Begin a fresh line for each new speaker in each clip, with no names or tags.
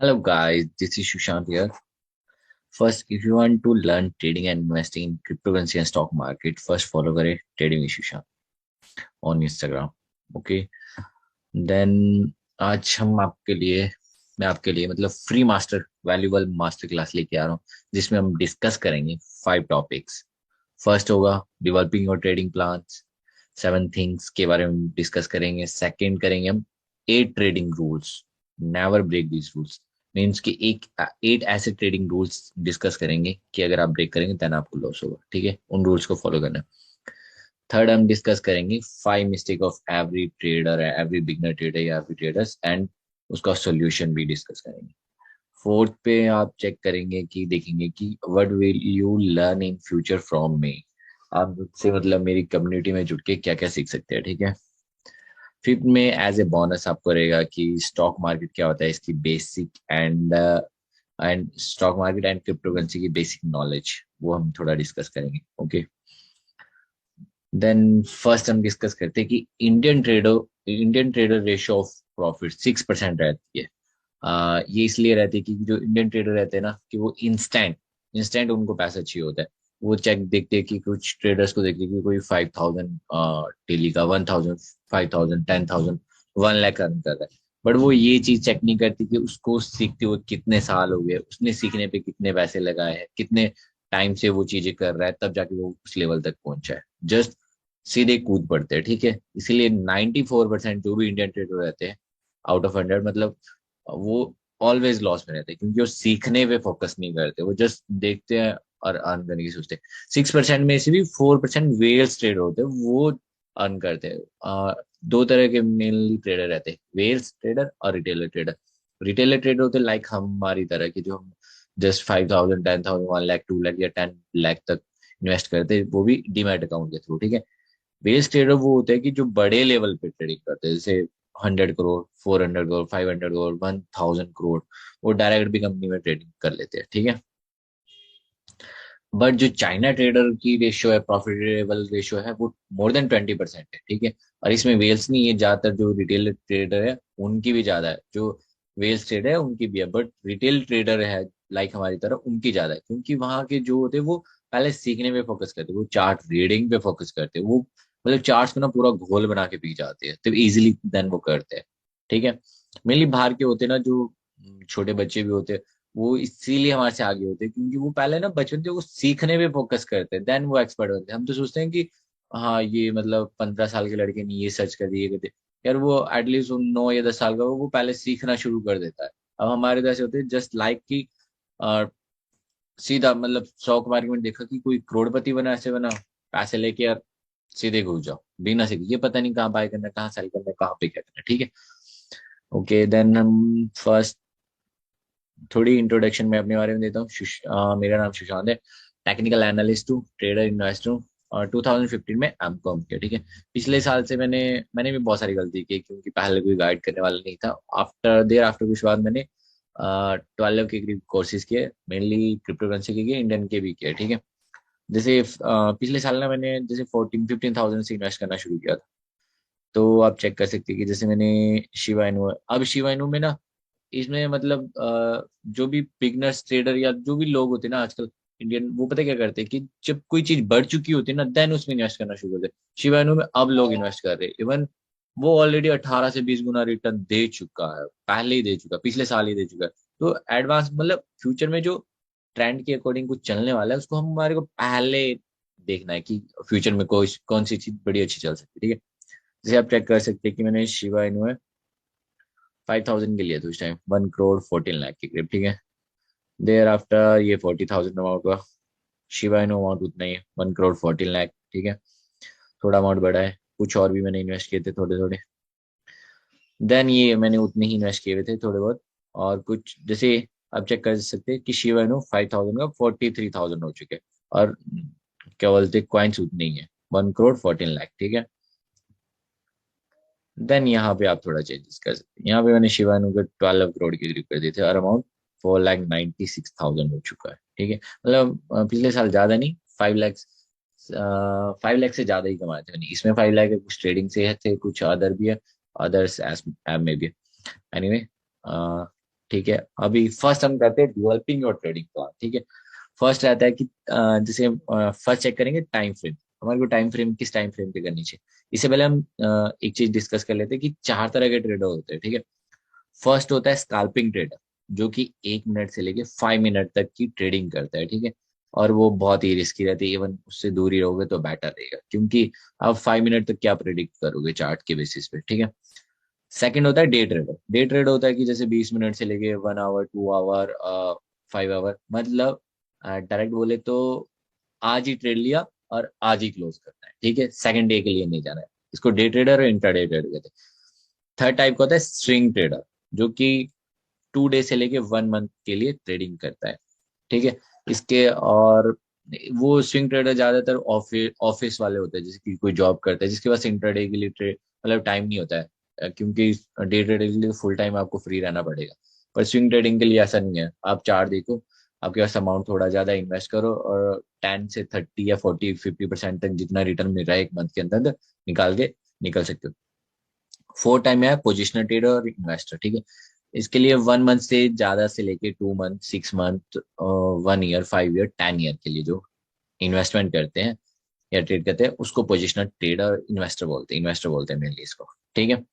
Hello guys, this is Sushant here. First, if you want to learn trading and investing in cryptocurrency and stock market, first follow करें trading with Sushant on Instagram. Okay. Then आज हम आपके लिए मैं आपके लिए मतलब free master valuable master class लेके आ रहा हूँ जिसमें हम डिस्कस करेंगे 5 टॉपिक्स। फर्स्ट होगा developing your trading plans, 7 things के बारे में डिस्कस करेंगे। सेकंड करेंगे हम 8 trading rules, never break these rules. Means कि एक 8 ऐसे ट्रेडिंग रूल्स डिस्कस करेंगे कि अगर आप ब्रेक करेंगे देन आपको लॉस होगा। ठीक है, उन रूल्स को फॉलो करना। थर्ड हम डिस्कस करेंगे 5 mistake of every trader, every beginner trader या एवरी ट्रेडर्स, एंड उसका सॉल्यूशन भी डिस्कस करेंगे। फोर्थ पे आप चेक करेंगे कि देखेंगे कि what will you learn in future from me. आप मुझसे मतलब मेरी कम्युनिटी में जुड़ के क्या क्या सीख सकते हैं। ठीक है। फिफ्थ में एज ए बोनस आपको रहेगा कि स्टॉक मार्केट क्या होता है, इसकी basic and stock market and cryptocurrency की बेसिक नॉलेज वो हम थोड़ा डिस्कस करेंगे। ओके। देन फर्स्ट हम डिस्कस करते हैं कि Indian trader ratio of profit 6% रहती है। ये इसलिए रहती है कि जो इंडियन ट्रेडर रहते हैं ना कि वो इंस्टेंट इंस्टेंट उनको पैसा चाहिए होता है। वो चेक देखते हैं कि कुछ ट्रेडर्स को देखते हैं कि कोई 5,000 डेली का, 1,000, 5,000, 10,000, 1 लाख अर्न कर रहा है। बट वो ये चीज चेक नहीं करती कि उसको सीखते हुए कितने साल हो गए, उसने सीखने पे कितने पैसे लगाए हैं, कितने टाइम से वो चीजें कर रहा है, तब जाके वो उस लेवल तक पहुंचा है। जस्ट सीधे कूद पड़ते हैं। ठीक है। इसीलिए 94% जो भी इंडियन ट्रेडर रहते हैं आउट ऑफ 100, मतलब वो ऑलवेज लॉस में रहते हैं क्योंकि वो सीखने पे फोकस नहीं करते, वो जस्ट देखते हैं और अर्न करने की सोचते हैं। 6% में से भी 4% वेल्स ट्रेडर होते हैं, वो अर्न करते हैं। दो तरह के मेनली ट्रेडर रहते हैं, वेल्स ट्रेडर और रिटेलर ट्रेडर। रिटेलर ट्रेडर होते हैं लाइक हमारी तरह के, जो हम जस्ट 5,000, 10,000, 1 लाख, 2 लाख या 10 लाख तक इन्वेस्ट करते हैं, वो भी डीमैट अकाउंट के थ्रू। ठीक है। बेस ट्रेडर वो होते हैं कि जो बड़े लेवल पे ट्रेडिंग करते हैं, जैसे 100 करोड़, 400 करोड़, 500 करोड़, 1,000 करोड़, वो डायरेक्ट भी कंपनी में ट्रेडिंग कर लेते हैं। ठीक है। बट जो चाइना ट्रेडर की रेशियो है, प्रॉफिटेबल रेशियो है, वो मोर देन 20% है। ठीक है। और इसमें वेल्स नहीं है, ज्यादातर जो रिटेल ट्रेडर है उनकी भी ज्यादा है, जो वेल्स ट्रेडर है उनकी भी है, बट रिटेल ट्रेडर है लाइक हमारी तरह उनकी ज्यादा है, क्योंकि वहां के जो होते हैं वो पहले सीखने पे फोकस करते हैं, वो चार्ट रीडिंग पे फोकस करते हैं, वो मतलब चार्ट्स को ना पूरा घोल बना के पी जाते हैं, तो इजीली देन वो करते हैं। ठीक है। मेनली बाहर के होते हैं ना, जो छोटे बच्चे भी होते हैं, वो इसीलिए हमारे से आगे होते हैं क्योंकि वो पहले ना बचपन से वो सीखने पे फोकस करते हैं, देन वो एक्सपर्ट बनते हैं। हम तो सोचते हैं कि हाँ ये मतलब 15 साल के लड़के ने ये सर्च कर दिए करते, यार वो एटलीस्ट 9 या 10 साल का वो पहले सीखना शुरू कर देता है। अब हमारे तो ऐसे होते हैं जस्ट लाइक कि अ, सीधा मतलब स्टॉक मार्केट में देखा कि कोई करोड़पति बना, ऐसे बना, पैसे लेके यार सीधे घुस जाओ बिना सीखे, ये पता नहीं कहाँ बाय करना है, कहाँ सेल करना है, कहाँ पे क्या करना है। ठीक है। ओके, देन हम फर्स्ट थोड़ी इंट्रोडक्शन मैं अपने बारे में देता हूँ। मेरा नाम सुशांत है। टेक्निकल एनालिस्ट हूँ, ट्रेडर, इन्वेस्टर हूँ, और 2015 में एमकॉम किया। ठीक है। पिछले साल से मैंने भी बहुत सारी गलती की क्योंकि पहले कोई गाइड करने वाला नहीं था। आफ्टर कुछ बाद मैंने 12 के करीब कोर्सेज किए, मेनली क्रिप्टो करेंसी के किए, इंडियन के भी किए। ठीक है। जैसे पिछले साल ना मैंने जैसे 14-15 थाउजेंड से इन्वेस्ट करना शुरू किया था। तो आप चेक कर सकते हैं कि जैसे मैंने शिवा इनू, अब शिवा इनू में ना, इसमें मतलब जो भी बिगनर्स ट्रेडर या जो भी लोग होते हैं ना आजकल इंडियन, वो पता क्या करते हैं कि जब कोई चीज बढ़ चुकी होती है ना देन उसमें इन्वेस्ट करना शुरू करते हैं। शिवानु में अब लोग इन्वेस्ट कर रहे हैं, इवन वो ऑलरेडी 18 से 20 गुना रिटर्न दे चुका है, पहले ही दे चुका है, पिछले साल ही दे चुका है। तो एडवांस मतलब फ्यूचर में जो ट्रेंड के अकॉर्डिंग कुछ चलने वाला है उसको हमारे को पहले देखना है कि फ्यूचर में कोई कौन सी चीज बड़ी अच्छी चल सकती है। ठीक है। जैसे आप चेक कर सकते हैं कि मैंने शिवा इनू है 5,000 के लिए तो उस टाइम 1 करोड़ 14 लाख के करीब। ठीक है। देयर आफ्टर ये 40,000 अमाउंट हुआ। शिवा इनो अमाउंट उतना ही है, 1 करोड़ 14 लाख। ठीक है। थोड़ा अमाउंट बढ़ा है, कुछ और भी मैंने इन्वेस्ट किए थे थोड़े थोड़े, देन ये मैंने उतने ही इन्वेस्ट किए हुए थे थोड़े बहुत। और कुछ जैसे आप चेक कर सकते हैं कि शिवा इनो 5,000 का 43,000 हो चुके हैं। और क्या बोलते हैं, क्वाइंस उतने ही है, 1 करोड़ 14 लाख। ठीक है। देन यहाँ पे आप थोड़ा चेंजेस कर सकते हैं, यहाँ पे मैंने शिवानु को 12 करोड़ के करीब कर दिए थे, और अमाउंट 4,96,000 हो चुका है। ठीक है। मतलब पिछले साल ज्यादा नहीं, 5 लाख, 5 लाख से ज्यादा ही कमाए थे मैंने इसमें। 5 लाख है, कुछ ट्रेडिंग से है थे, कुछ अदर भी है, अदर्स ऐप में भी है। एनीवे, ठीक है, अभी फर्स्ट हम करते हैं डेवलपिंग और ट्रेडिंग प्लान। ठीक है, फर्स्ट रहता है कि जैसे फर्स्ट चेक करेंगे टाइम फ्रेम, हमारे को टाइम फ्रेम किस टाइम फ्रेम पे करनी चाहिए। इससे पहले हम एक चीज डिस्कस कर लेते हैं कि चार तरह के ट्रेडर होते हैं। ठीक है, फर्स्ट होता है स्कैल्पिंग ट्रेडर, जो कि 1 मिनट से लेके 5 मिनट तक की ट्रेडिंग करता है। ठीक है, और वो बहुत ही रिस्की रहती है, इवन उससे दूर ही रहोगे तो बेटर रहेगा, क्योंकि आप 5 मिनट तक क्या प्रेडिक्ट करोगे चार्ट के बेसिस पे। ठीक है, सेकंड होता है डे ट्रेडर। डे ट्रेड होता है कि जैसे 20 मिनट से लेके 1 आवर, 2 आवर, 5 आवर, मतलब डायरेक्ट बोले तो आज ही ट्रेड लिया और आज ही क्लोज करना है। ठीक है, सेकंड डे के लिए नहीं जाना है। इसको डे ट्रेडर और इंट्राडे ट्रेडर कहते हैं। थर्ड टाइप का होता है स्विंग ट्रेडर, जो कि 2 डे से लेके 1 मंथ के लिए ट्रेडिंग करता है। ठीक है, इसके और वो स्विंग ट्रेडर ज्यादातर ऑफिस ऑफिस वाले होते हैं, जैसे कि कोई जॉब करता है जिसके पास इंट्राडे के लिए ट्रेड मतलब टाइम नहीं होता है, क्योंकि डे ट्रेडिंग के लिए फुल टाइम आपको फ्री रहना पड़ेगा। पर स्विंग ट्रेडिंग के लिए ऐसा नहीं है, आप चार्ट देखो, आपके पास अमाउंट थोड़ा ज्यादा इन्वेस्ट करो और 10 से 30 या 40 50% तक जितना रिटर्न मिल रहा है 1 मंथ के अंदर निकाल के निकल सकते हो। फोर्थ टाइम है पोजिशनल ट्रेडर और इन्वेस्टर। ठीक है, इसके लिए 1 मंथ से ज्यादा से लेके 2 month, 6 month, 1 year, 5 year, 10 year के लिए जो इन्वेस्टमेंट करते हैं या ट्रेड करते हैं उसको पोजिशनल ट्रेडर इन्वेस्टर बोलते हैं मेनली इसको। ठीक है,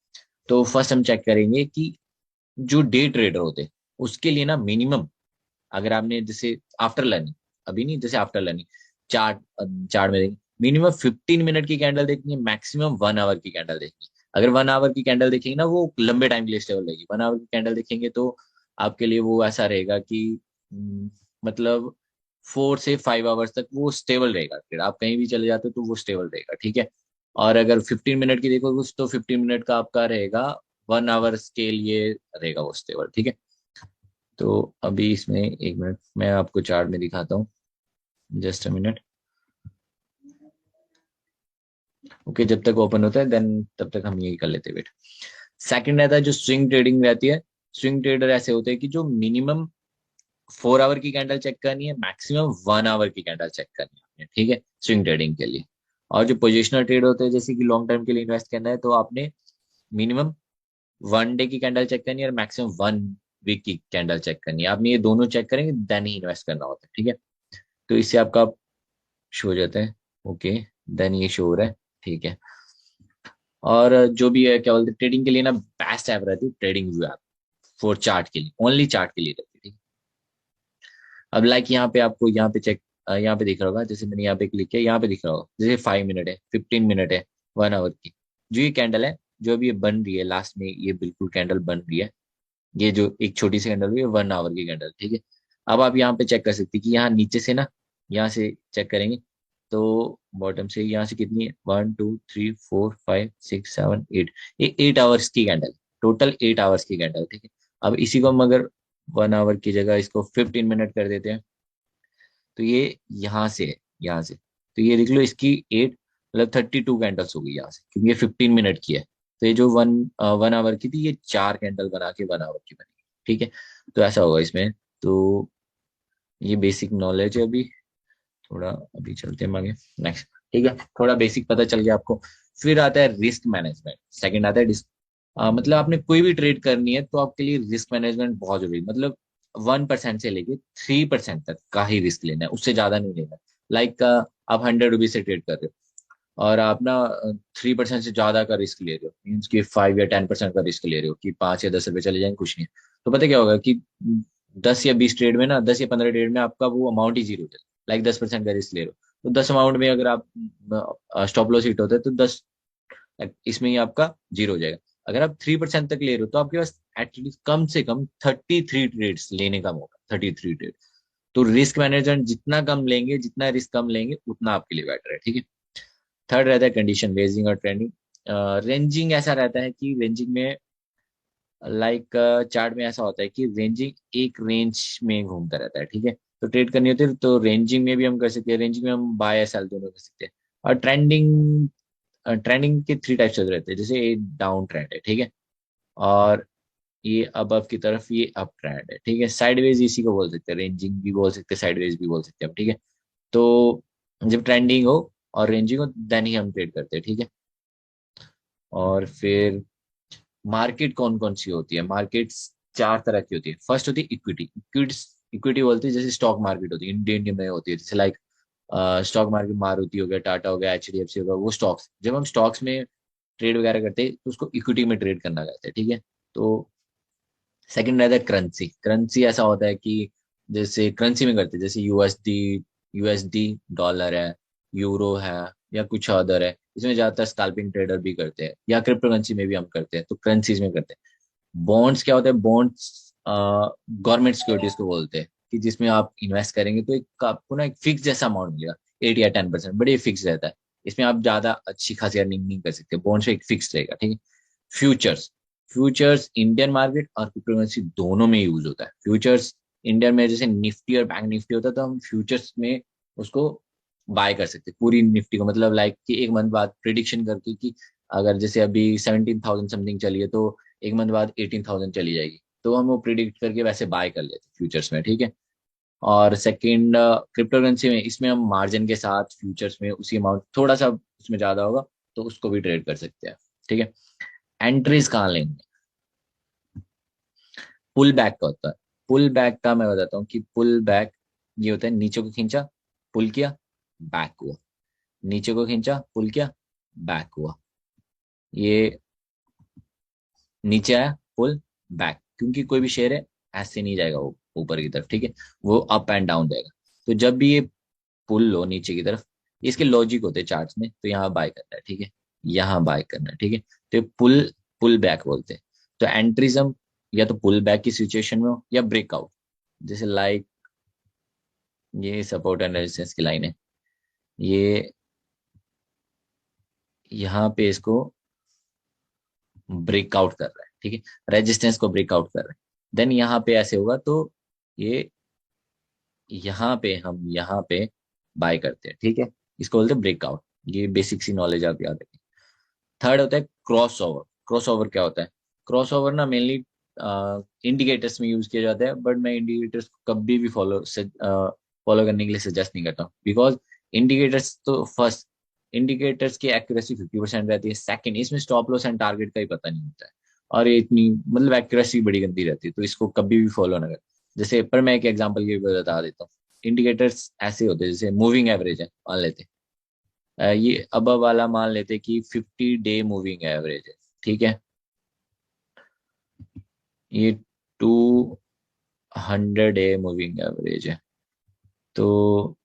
तो फर्स्ट हम चेक करेंगे कि जो डे ट्रेडर होते हैं उसके लिए ना मिनिमम, अगर आपने जैसे आफ्टर लर्निंग, अभी नहीं, जैसे आफ्टर लर्निंग चार्ट चार्ट में देखेंगे, मिनिमम 15 मिनट की कैंडल देखनी है, मैक्सिमम 1 आवर की कैंडल देखनी है। अगर 1 आवर की कैंडल देखेंगे ना, वो लंबे टाइम के लिए स्टेबल रहेगी। 1 आवर की कैंडल देखेंगे तो आपके लिए वो ऐसा रहेगा कि मतलब 4 से 5 आवर्स तक वो स्टेबल रहेगा ट्रेड, आप कहीं भी चले जाते हो तो वो स्टेबल रहेगा। ठीक है, और अगर 15 मिनट की देखोगे तो 15 मिनट का आपका रहेगा 1 आवर्स के लिए रहेगा वो स्टेबल। ठीक है, तो अभी इसमें 1 मिनट मैं आपको चार्ट में दिखाता हूँ, जस्ट अ मिनट। ओके, जब तक ओपन होता है देन तब तक हम यही कर लेते हैं, वेट। सेकंड रहता है जो स्विंग ट्रेडिंग रहती है। स्विंग ट्रेडर ऐसे होते हैं कि जो मिनिमम 4 आवर की कैंडल चेक करनी है, मैक्सिमम 1 आवर की कैंडल चेक करनी है आपने। ठीक है, स्विंग ट्रेडिंग के लिए। और जो पोजिशनल ट्रेड होते हैं, जैसे कि लॉन्ग टर्म के लिए इन्वेस्ट करना है, तो आपने मिनिमम 1 डे की कैंडल चेक करनी है और मैक्सिमम 1 वीक की कैंडल चेक करनी है। आपने ये दोनों चेक करेंगे देन ही इन्वेस्ट करना होता है। ठीक है, तो इससे आपका शो हो जाता है। ओके, देन ये शो हो रहा है। ठीक है, और जो भी है क्या बोलते हैं, ट्रेडिंग के लिए ना बेस्ट ऐप रहती है trading view app, for chart के लिए, ओनली चार्ट के लिए रहती है। ठीक है, अब लाइक यहाँ पे आपको यहाँ पे चेक, यहाँ पे दिख रहा होगा, जैसे मैंने यहाँ पे क्लिक किया, यहाँ पे दिख रहा होगा जैसे 5 मिनट है, 15 मिनट है, 1 आवर की जो ये कैंडल है, जो अभी ये बन रही है लास्ट में, ये बिल्कुल कैंडल बन रही है, ये जो एक छोटी सी कैंडल हुई है 1 आवर की कैंडल। ठीक है, अब आप यहाँ पे चेक कर सकते हैं कि यहाँ नीचे से ना, यहाँ से चेक करेंगे तो बॉटम से यहाँ से कितनी है, 1 2 3 4 5 6 7 8, ये 8 आवर्स की कैंडल, टोटल 8 आवर्स की कैंडल। ठीक है, अब इसी को हम अगर 1 आवर की जगह इसको 15 मिनट कर देते हैं, तो ये यहाँ से है, यहाँ से, तो ये देख लो इसकी 8 मतलब 32 कैंडल्स हो गई यहाँ से, क्योंकि ये 15 मिनट की है। तो ये जो 1 आवर की थी, ये 4 कैंडल बना के 1 आवर की बनी। ठीक है, तो ऐसा होगा इसमें। तो ये बेसिक नॉलेज है अभी, थोड़ा अभी चलते हैं आगे नेक्स्ट। ठीक है, थोड़ा बेसिक पता चल गया आपको। फिर आता है रिस्क मैनेजमेंट, सेकंड आता है मतलब आपने कोई भी ट्रेड करनी है तो आपके लिए रिस्क मैनेजमेंट बहुत जरूरी है। मतलब 1% से लेके 3% तक का ही रिस्क लेना है, उससे ज्यादा नहीं लेना। लाइक आप 100 रुपीज से ट्रेड कर रहे हो और आप ना 3% से ज्यादा का रिस्क ले रहे हो, मीन्स की 5 या 10% का रिस्क ले रहे हो कि 5 या 10 रुपए चले जाएंगे, कुछ नहीं है। तो पता क्या होगा कि 10 या 20 ट्रेड में ना, 10 या 15 ट्रेड में आपका वो अमाउंट ही जीरो हो जाएगा। लाइक 10% का रिस्क ले रहे हो, तो 10 अमाउंट में अगर आप स्टॉप लॉस हिट होता है तो 10 इसमें ही आपका जीरो हो जाएगा। अगर आप 3% तक ले रहे हो तो आपके पास एटलीस्ट कम से कम 33 ट्रेड्स लेने का मौका, 33 ट्रेड। तो रिस्क मैनेजमेंट जितना कम लेंगे, जितना रिस्क कम लेंगे, उतना आपके लिए बेटर है। ठीक है, थर्ड रहता है कंडीशन रेंजिंग और ट्रेंडिंग। रेंजिंग ऐसा रहता है कि रेंजिंग में लाइक चार्ट में ऐसा होता है कि रेंजिंग एक रेंज में घूमता रहता है। ठीक है, तो ट्रेड करनी होती है तो रेंजिंग में भी हम कर सकते हैं, रेंजिंग में हम बाय या सेल दोनों कर सकते हैं। और ट्रेंडिंग, ट्रेंडिंग के 3 टाइप्स रहते हैं, जैसे एक डाउन ट्रेंड है, ठीक है, और ये अबव की तरफ ये अप ट्रेंड है। ठीक है, साइडवेज इसी को बोल सकते हैं, रेंजिंग भी बोल सकते हैं, साइडवेज भी बोल सकते हैं हम। ठीक है, तो जब ट्रेंडिंग हो और रेंजिंग हो देन ही हम ट्रेड करते हैं। ठीक है, और फिर मार्केट कौन कौन सी होती है, मार्केट्स चार तरह की होती है। फर्स्ट होती है इक्विटी। इक्विटी बोलते हैं जैसे स्टॉक मार्केट होती है, इंडियन में होती है, जैसे लाइक स्टॉक मार्केट, मारुति हो गया, टाटा हो गया, एचडीएफसी हो गया, वो स्टॉक्स। जब हम स्टॉक्स में ट्रेड वगैरह करते हैं तो उसको इक्विटी में ट्रेड करना कहते हैं, ठीक है। तो सेकंड रहता है करेंसी। करेंसी ऐसा होता है कि जैसे करेंसी में करते हैं, जैसे यूएसडी, यूएसडी डॉलर है, यूरो है, या कुछ अदर है। इसमें ज्यादातर स्कैल्पिंग ट्रेडर भी करते हैं, या क्रिप्टो करेंसी में भी हम करते हैं, तो करेंसीज में करते हैं। बॉन्ड्स क्या होता है? बॉन्ड्स गवर्नमेंट सिक्योरिटीज को बोलते हैं, कि जिसमें आप इन्वेस्ट करेंगे तो एक आपको ना एक फिक्स जैसा अमाउंट मिलेगा, 8 या 10%, बट ये फिक्स रहता है। इसमें आप ज्यादा अच्छी खासी अर्निंग नहीं कर सकते, बॉन्ड्स में एक फिक्स रहेगा, ठीक है। फ्यूचर्स। फ्यूचर्स इंडियन मार्केट और क्रिप्टो करेंसी दोनों में यूज होता है। फ्यूचर्स इंडियन में जैसे निफ्टी और बैंक निफ्टी होता है, तो हम फ्यूचर्स में उसको बाय कर सकते हैं, पूरी निफ्टी को, मतलब लाइक कि एक मंथ बाद प्रिडिक्शन करके कि अगर जैसे अभी 17,000 समथिंग चली है, तो एक मंथ बाद 18,000 चली जाएगी, तो हम वो प्रिडिक्ट करके वैसे बाय कर लेते हैं फ्यूचर्स में, ठीक है। और सेकंड क्रिप्टो करेंसी में, इसमें हम मार्जिन के साथ फ्यूचर्स में उसी अमाउंट, थोड़ा सा उसमें ज्यादा होगा तो उसको भी ट्रेड कर सकते हैं, ठीक है। एंट्रीज कहाँ लेंगे? पुल बैक का होता है। पुल बैक का मैं बताता हूँ कि पुल बैक ये होता है, नीचे को खींचा, पुल किया, बैक हुआ, नीचे को खींचा, पुल किया, बैक हुआ। ये नीचे आया, पुल बैक, क्योंकि कोई भी शेयर है ऐसे नहीं जाएगा वो ऊपर की तरफ, ठीक है, वो अप एंड डाउन जाएगा। तो जब भी ये पुल लो नीचे की तरफ, इसके लॉजिक होते हैं चार्ट्स में, तो यहाँ बाय करना है, ठीक है, यहाँ बाय करना है, ठीक है। तो ये पुल पुल बैक बोलते हैं। तो एंट्रीजम या तो पुल बैक की सिचुएशन में हो या ब्रेकआउट, जैसे लाइक ये सपोर्ट एंड रेजिस्टेंस की लाइन है, ये यहाँ पे इसको ब्रेकआउट कर रहा है, ठीक है, रेजिस्टेंस को ब्रेकआउट कर रहा है। देन यहाँ पे ऐसे होगा तो ये यहाँ पे हम यहाँ पे बाय करते हैं, ठीक है, इसको बोलते हैं ब्रेकआउट। ये बेसिक सी नॉलेज आप याद रखें। थर्ड होता है क्रॉस ओवर। क्रॉस ओवर क्या होता है? क्रॉस ओवर ना मेनली इंडिकेटर्स में यूज किया जाता है, बट मैं इंडिकेटर्स को कभी भी फॉलो करने के लिए सजेस्ट नहीं करता हूँ, बिकॉज इंडिकेटर्स तो फर्स्ट, इंडिकेटर्स की एक्यूरेसी 50% रहती है, सेकंड इसमें स्टॉप लॉस एंड टारगेट का ही पता नहीं होता है, और ये इतनी मतलब एक्यूरेसी बड़ी गंदी रहती है, तो इसको कभी भी फॉलो ना करें। जैसे पर मैं एक एग्जांपल के ऊपर बता देता हूँ। इंडिकेटर्स ऐसे होते हैं, जैसे मूविंग एवरेज है मान लेते हैं, ये अब वाला मान लेते हैं कि 50 डे मूविंग एवरेज है, ठीक है, ये 200 डे मूविंग एवरेज है। तो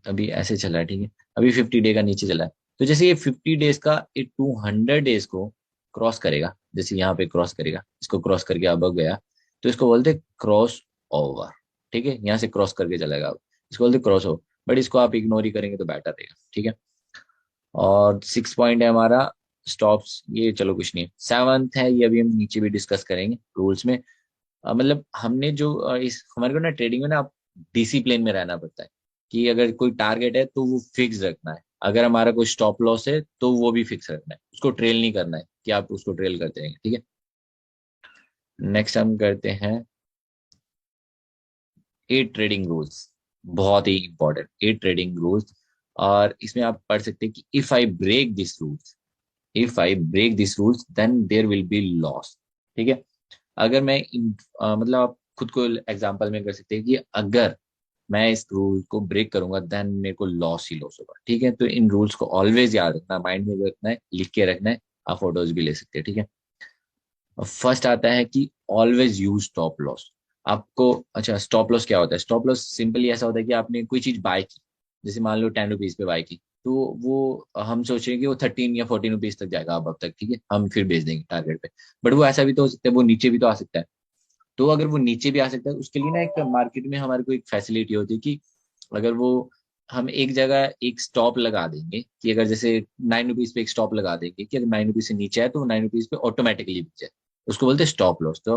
अभी ऐसे चला है, ठीक है, अभी 50 डे का नीचे चला है। तो जैसे ये 50 डेज का ये 200 डेज को क्रॉस करेगा, जैसे यहाँ पे क्रॉस करेगा, इसको क्रॉस करके अब गया, तो इसको बोलते हैं क्रॉस ओवर, ठीक है, यहाँ से क्रॉस करके चलेगा अब, इसको बोलते हैं क्रॉस ओवर। बट इसको आप इग्नोर ही करेंगे तो बेटर रहेगा, ठीक है। और 6 पॉइंट है हमारा स्टॉप्स, ये चलो कुछ नहीं है। सेवंथ है, ये अभी हम नीचे भी डिस्कस करेंगे रूल्स में। मतलब हमने जो इस हमारे को ना ट्रेडिंग में ना डिसिप्लिन में रहना पड़ता है, कि अगर कोई टारगेट है तो वो फिक्स रखना है, अगर हमारा कोई स्टॉप लॉस है तो वो भी फिक्स रखना है, उसको ट्रेल नहीं करना है कि आप उसको ट्रेल करते रहेंगे, ठीक है। नेक्स्ट हम करते हैं 8 ट्रेडिंग रूल्स, बहुत ही इंपॉर्टेंट 8 ट्रेडिंग रूल्स। और इसमें आप पढ़ सकते हैं कि if I break this rules, if I break this rules then there will be loss, ठीक है। अगर मैं मतलब आप खुद को एग्जांपल में कर सकते हैं कि अगर मैं इस रूल को ब्रेक करूंगा देन मेरे को लॉस ही लॉस होगा, ठीक है। तो इन रूल्स को ऑलवेज याद रखना, माइंड में रखना है, लिख के रखना है, आप फोटोज भी ले सकते हैं, ठीक है। फर्स्ट आता है कि ऑलवेज यूज स्टॉप लॉस। आपको अच्छा, स्टॉप लॉस क्या होता है? स्टॉप लॉस सिंपली ऐसा होता है कि आपने कोई चीज बाय की, जैसे मान लो 10 रुपीज पे बाय की, तो वो हम सोच रहे हैं कि वो 13 या 14 रुपीज तक जाएगा अब तक, ठीक है, हम फिर बेच देंगे टारगेट पे। बट वो ऐसा भी तो हो सकता है वो नीचे भी तो आ सकता है। तो अगर वो नीचे भी आ सकता है, उसके लिए ना एक मार्केट में हमारे को एक फैसिलिटी होती है कि अगर वो हम एक जगह एक स्टॉप लगा देंगे, कि अगर जैसे 9 रुपीज पे एक स्टॉप लगा देंगे कि अगर 9 रुपीज से नीचे आए तो 9 रुपीज पे ऑटोमेटिकली बिक जाए, उसको बोलते हैं स्टॉप लॉस। तो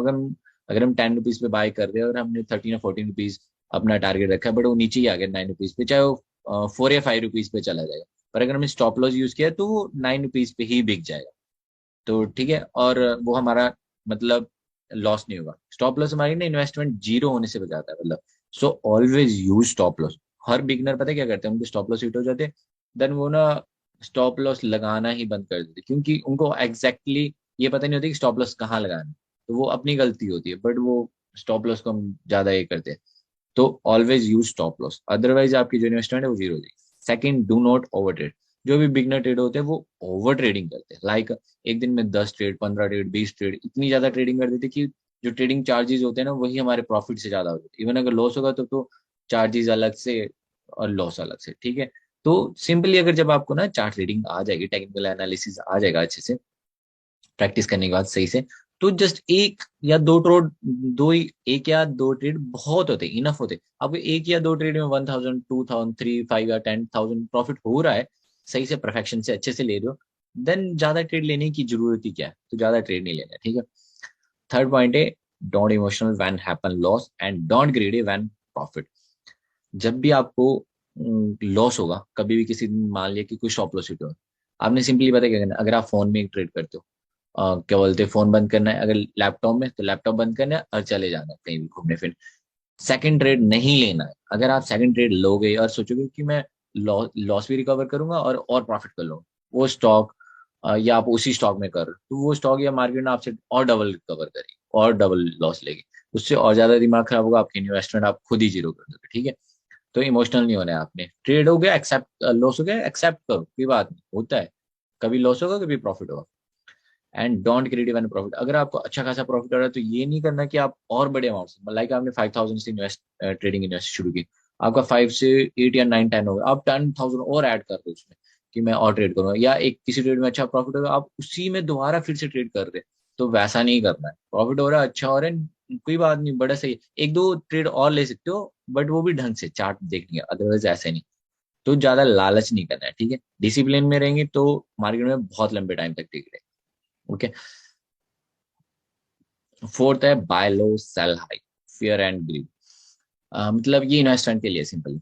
अगर हम 10 रुपीज पे बाय कर रहे हैं और हमने 13 या 14 रुपीज अपना टारगेट रखा है, बट वो नीचे ही आ गया 9 रुपीज पे, चाहे वो 4 या 5 रुपीज पे चला जाएगा, पर अगर हमने स्टॉप लॉस यूज किया तो वो 9 रुपीज पे ही बिक जाएगा, तो ठीक है। और वो हमारा मतलब लॉस नहीं होगा। स्टॉप लॉस हमारी ना इन्वेस्टमेंट जीरो होने से बचाता है, मतलब so always use stop loss. हर बिगनर पता है क्या करते हैं, उनको स्टॉप लॉस हिट हो जाते हैं, देन वो ना स्टॉप लॉस लगाना ही बंद कर देते, क्योंकि उनको एग्जैक्टली ये पता नहीं होता कि स्टॉप लॉस कहाँ लगाना है। तो वो अपनी गलती होती है, बट वो स्टॉप लॉस को हम ज्यादा ये करते हैं। तो always use stop loss, otherwise आपकी जो इन्वेस्टमेंट है वो जीरो हो जाएगी। Second, do not over trade. जो भी बिगनर ट्रेड होते हैं वो ओवर ट्रेडिंग करते हैं, लाइक एक दिन में 10 ट्रेड, 15 ट्रेड, 20 ट्रेड, इतनी ज्यादा ट्रेडिंग कर देते कि जो ट्रेडिंग चार्जेस होते हैं ना वही हमारे प्रॉफिट से ज्यादा होते हैं। इवन अगर लॉस होगा तो चार्जेस अलग से और लॉस अलग से, ठीक है। तो सिंपली अगर जब आपको ना चार्ट रीडिंग आ जाएगी, टेक्निकल एनालिसिस आ जाएगा अच्छे से, प्रैक्टिस करने के बाद सही से, तो जस्ट एक या दो ट्रेड, दो ही एक या दो ट्रेड बहुत होते, इनफ होते। आपको एक या दो ट्रेड में 1000, 2000, 3, 5 या 10,000 प्रॉफिट हो रहा है, सही से परफेक्शन से अच्छे से ले रहे हो, देन ज्यादा ट्रेड लेने की जरूरत ही क्या है, तो ज्यादा ट्रेड नहीं लेना, ठीक है। थर्ड पॉइंट है, don't emotional when happen loss and don't greedy when profit. जब भी आपको लॉस होगा, कभी भी किसी दिन मान लिया कि कोई स्टॉप लॉस हिट हो, आपने सिंपली पता है क्या करना है। अगर आप फोन में ट्रेड करते हो, क्या बोलते हैं, फोन बंद करना है, अगर लैपटॉप में तो लैपटॉप बंद करना है और चले जाना है कहीं भी घूमने फिरने। सेकंड ट्रेड नहीं लेना है। अगर आप सेकंड ट्रेड लोगे और सोचोगे कि मैं लॉस भी रिकवर करूंगा और प्रॉफिट कर लूंगा, वो स्टॉक या आप उसी स्टॉक में कर, तो वो स्टॉक या मार्केट में आपसे और डबल रिकवर करेगी और डबल लॉस लेगी, उससे और ज्यादा दिमाग खराब होगा, आपकी इन्वेस्टमेंट आप खुद ही जीरो कर दोगे, ठीक है। तो इमोशनल नहीं होना है आपने। ट्रेड हो गया एक्सेप्ट, लॉस हो गया एक्सेप्ट करो, कोई बात नहीं, होता है, कभी लॉस होगा कभी प्रॉफिट होगा। And don't creative and profit. अगर आपको अच्छा खासा प्रॉफिट हो रहा है तो ये नहीं करना कि आप और बड़े अमाउंट से, लाइक आपने 5000 से इन्वेस्ट ट्रेडिंग इन्वेस्ट शुरू की, आपका 5 से 8 या 9, 10 होगा, आप 10,000 और ऐड कर रहे हो उसमें कि मैं और ट्रेड करूंगा, या एक किसी ट्रेड में अच्छा प्रॉफिट होगा आप उसी में दोबारा फिर से ट्रेड कर रहे हैं, तो वैसा नहीं करना है। प्रॉफिट हो रहा है, अच्छा हो रहा है, कोई बात नहीं, बड़ा सही है, एक दो ट्रेड और ले सकते हो, बट वो भी ढंग से चार्ट देखनी है, अदरवाइज ऐसे नहीं। तो ज्यादा लालच नहीं करना है, ठीक है। डिसिप्लिन में रहेंगे तो मार्केट में बहुत लंबे टाइम तक टिक रहे। ओके। फोर्थ है, buy low sell high, fear and greed. मतलब ये इन्वेस्टमेंट के लिए सिंपल।